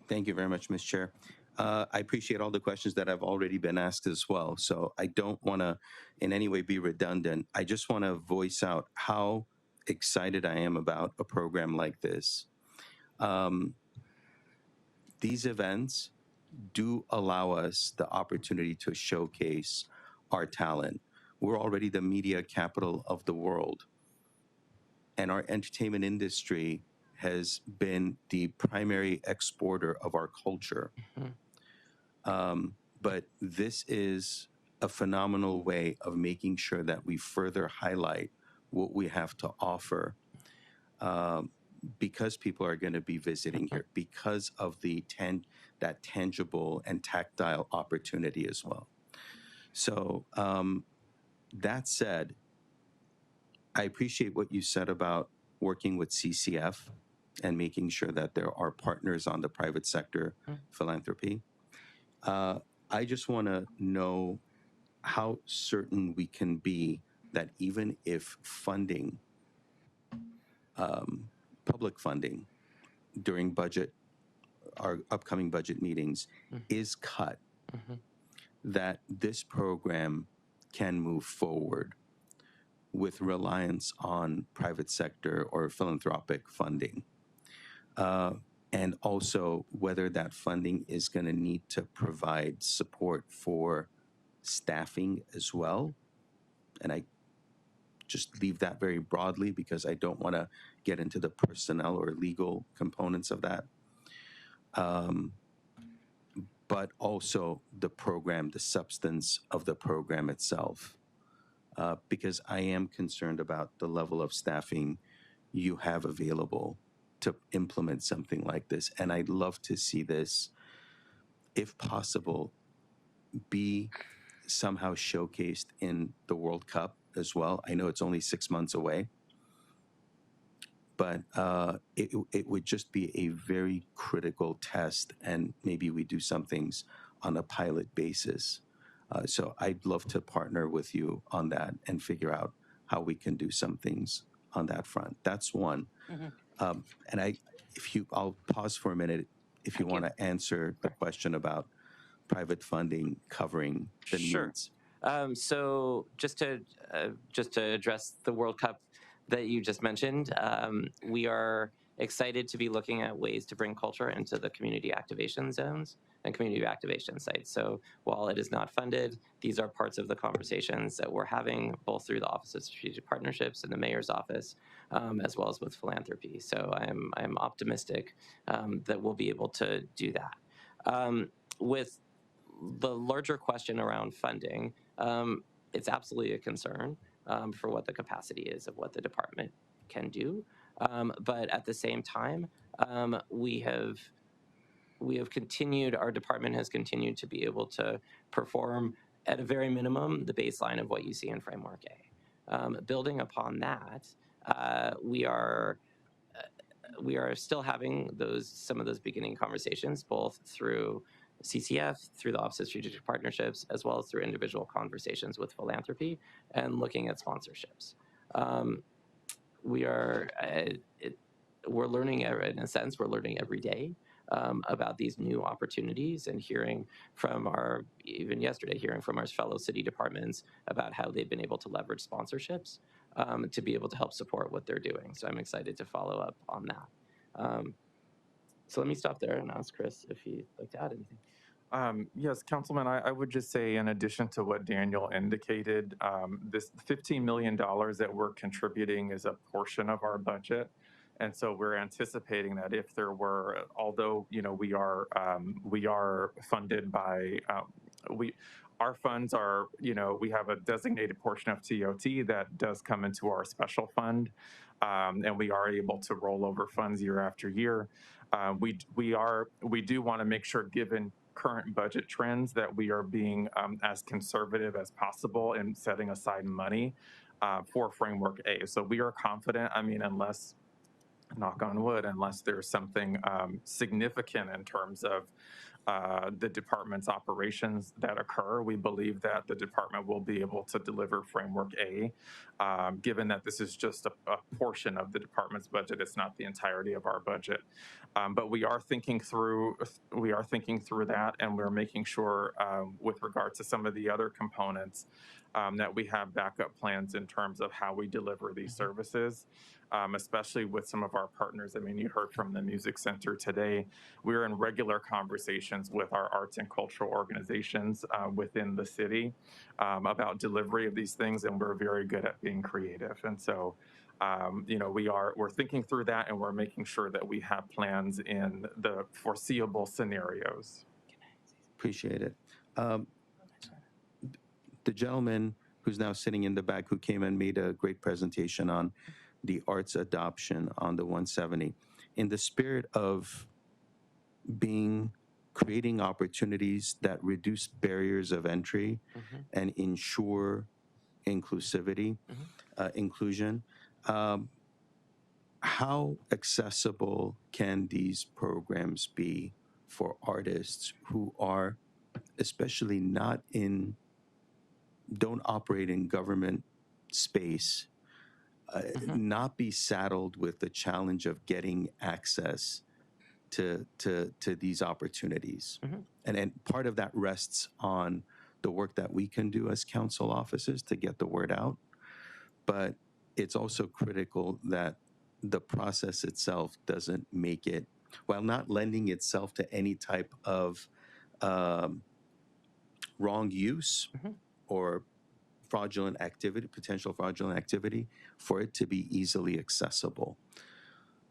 Thank you very much, Ms. Chair. I appreciate all the questions that have already been asked as well. So I don't want to in any way be redundant. I just want to voice out how excited I am about a program like this. These events do allow us the opportunity to showcase our talent. We're already the media capital of the world, and our entertainment industry has been the primary exporter of our culture. But this is a phenomenal way of making sure that we further highlight what we have to offer, because people are going to be visiting here, because of that tangible and tactile opportunity as well. So that said, I appreciate what you said about working with CCF and making sure that there are partners on the private sector philanthropy. I just want to know how certain we can be that even if funding, public funding during our upcoming budget meetings is cut, that this program can move forward with reliance on private sector or philanthropic funding. And also whether that funding is going to need to provide support for staffing as well. And I just leave that very broadly because I don't want to get into the personnel or legal components of that. But also the program, the substance of the program itself. Because I am concerned about the level of staffing you have available to implement something like this. And I'd love to see this, if possible, be somehow showcased in the World Cup as well. I know it's only 6 months away, but it would just be a very critical test, and maybe we do some things on a pilot basis. So I'd love to partner with you on that and figure out how we can do some things on that front. That's one. And I'll pause for a minute if you want to answer the question about private funding covering the needs. So just to address the World Cup that you just mentioned, we are excited to be looking at ways to bring culture into the community activation zones and community activation sites. So while it is not funded, these are parts of the conversations that we're having both through the Office of Strategic Partnerships and the Mayor's Office, as well as with philanthropy. So I'm optimistic that we'll be able to do that. With the larger question around funding, it's absolutely a concern for what the capacity is of what the department can do. But at the same time, we have continued, our department has continued to be able to perform at a very minimum the baseline of what you see in Framework A. Building upon that, we are still having some of those beginning conversations, both through CCF, through the Office of Strategic Partnerships, as well as through individual conversations with philanthropy and looking at sponsorships. We're learning, in a sense, we're learning every day about these new opportunities and hearing from even yesterday, hearing from our fellow city departments about how they've been able to leverage sponsorships to be able to help support what they're doing. So I'm excited to follow up on that. So let me stop there and ask Chris if he'd like to add anything. Yes, Councilman, I would just say, in addition to what Daniel indicated, this $15 million that we're contributing is a portion of our budget. And so we're anticipating that if there were, although we are funded by our funds are, we have a designated portion of TOT that does come into our special fund, and we are able to roll over funds year after year. We do want to make sure, given current budget trends, that we are being as conservative as possible in setting aside money for Framework A. So we are confident, unless, knock on wood, unless there's something significant in terms of the department's operations that occur, we believe that the department will be able to deliver Framework A, given that this is just a portion of the department's budget. It's not the entirety of our budget. But we are thinking through that, and we're making sure with regard to some of the other components that we have backup plans in terms of how we deliver these services, especially with some of our partners. You heard from the Music Center today. We're in regular conversations with our arts and cultural organizations within the city about delivery of these things, and we're very good at being creative. And so, we're thinking through that, and we're making sure that we have plans in the foreseeable scenarios. Appreciate it. The gentleman who's now sitting in the back, who came and made a great presentation on the arts adoption on the 170, in the spirit of creating opportunities that reduce barriers of entry and ensure inclusivity, inclusion, how accessible can these programs be for artists who are, especially don't operate in government space, not be saddled with the challenge of getting access to these opportunities? And part of that rests on the work that we can do as council officers to get the word out. But it's also critical that the process itself doesn't make it, while not lending itself to any type of wrong use or fraudulent activity, potential fraudulent activity, for it to be easily accessible.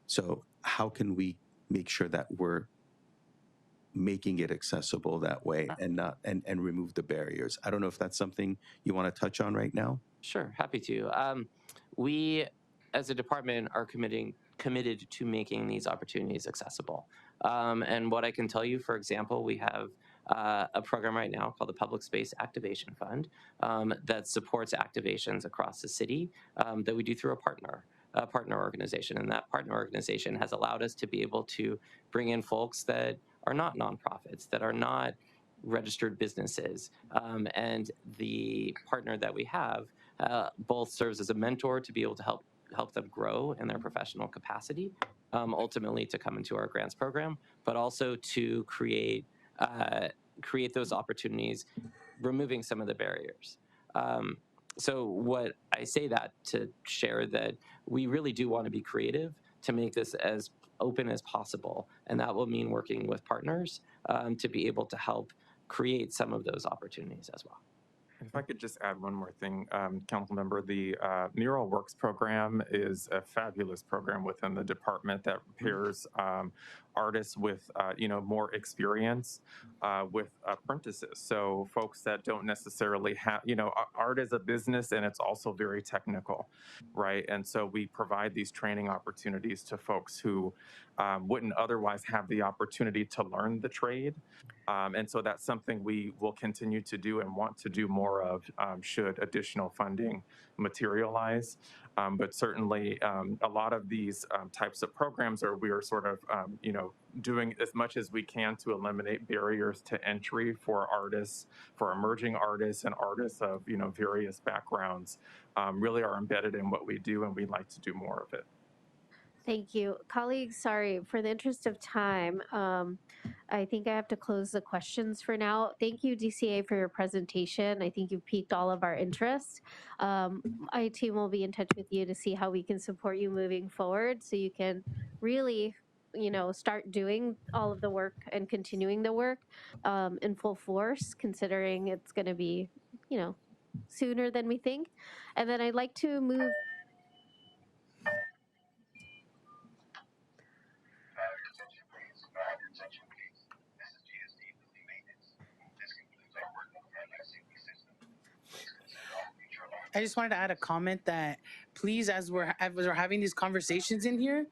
So how can we make sure that we're making it accessible that way and remove the barriers? I don't know if that's something you want to touch on right now. Sure, happy to. We, as a department, are committed to making these opportunities accessible. And what I can tell you, for example, we have a program right now called the Public Space Activation Fund that supports activations across the city that we do through a partner organization. And that partner organization has allowed us to be able to bring in folks that are not nonprofits, that are not registered businesses. And the partner that we have both serves as a mentor to be able to help them grow in their professional capacity, ultimately to come into our grants program, but also to create those opportunities, removing some of the barriers. So what I say that to share that we really do want to be creative to make this as open as possible, and that will mean working with partners to be able to help create some of those opportunities as well. If I could just add one more thing, Council Member, the Mural Works program is a fabulous program within the department that pairs artists with, more experience with apprentices. So folks that don't necessarily have, art is a business and it's also very technical, right? And so we provide these training opportunities to folks who wouldn't otherwise have the opportunity to learn the trade. And so that's something we will continue to do and want to do more of should additional funding materialize. But certainly a lot of these types of programs we are sort of, doing as much as we can to eliminate barriers to entry for artists, for emerging artists and artists of, various backgrounds, really are embedded in what we do, and we'd like to do more of it. Thank you. Colleagues, sorry, for the interest of time, I think I have to close the questions for now. Thank you, DCA, for your presentation. I think you've piqued all of our interest. My team will be in touch with you to see how we can support you moving forward so you can really, start doing all of the work and continuing the work in full force, considering it's going to be, sooner than we think. And then I'd like to move. I just wanted to add a comment that please, as we're having these conversations in here,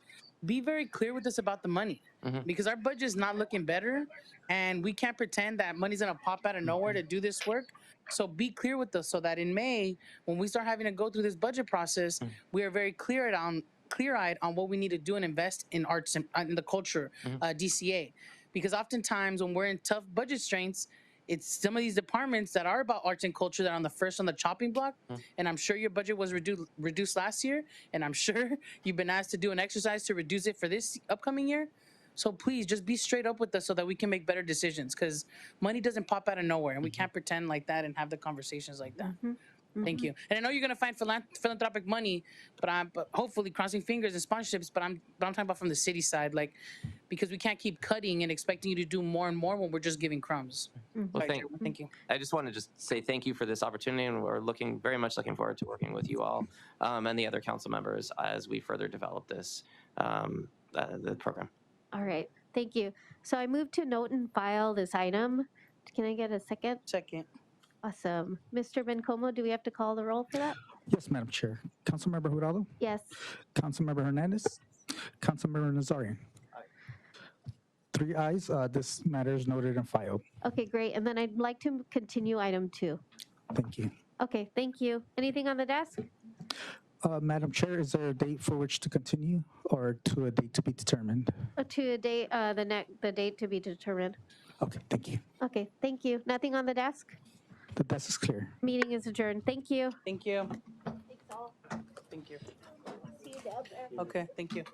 be very clear with us about the money because our budget's not looking better, and we can't pretend that money's gonna pop out of nowhere to do this work. So be clear with us so that in May, when we start having to go through this budget process, we are very clear-eyed on what we need to do and invest in arts and in the culture, DCA. Because oftentimes when we're in tough budget strains, it's some of these departments that are about arts and culture that are on the first on the chopping block. And I'm sure your budget was reduced last year, and I'm sure you've been asked to do an exercise to reduce it for this upcoming year. So please just be straight up with us so that we can make better decisions, because money doesn't pop out of nowhere, and we can't pretend like that and have the conversations like that. Thank you. And I know you're gonna find philanthropic money, but hopefully crossing fingers and sponsorships. But I'm talking about from the city side, like, because we can't keep cutting and expecting you to do more and more when we're just giving crumbs. Well, Sorry, Chair. Thank you. I just want to just say thank you for this opportunity, and we're very much looking forward to working with you all and the other council members as we further develop this the program. All right, thank you. So I move to note and file this item. Can I get a second? Second. Awesome. Mr. Bencomo, do we have to call the roll for that? Yes, Madam Chair. Councilmember Hurtado? Yes. Councilmember Hernandez? Councilmember Nazarian? 3 ayes. This matter is noted and filed. Okay, great. And then I'd like to continue item 2. Thank you. Okay, thank you. Anything on the desk? Madam Chair, is there a date for which to continue or to a date to be determined? To a date, the date to be determined. Okay, thank you. Okay, thank you. Nothing on the desk? The desk is clear. Meeting is adjourned. Thank you. Thank you. Thanks all. Thank you. See you down there. Okay, thank you.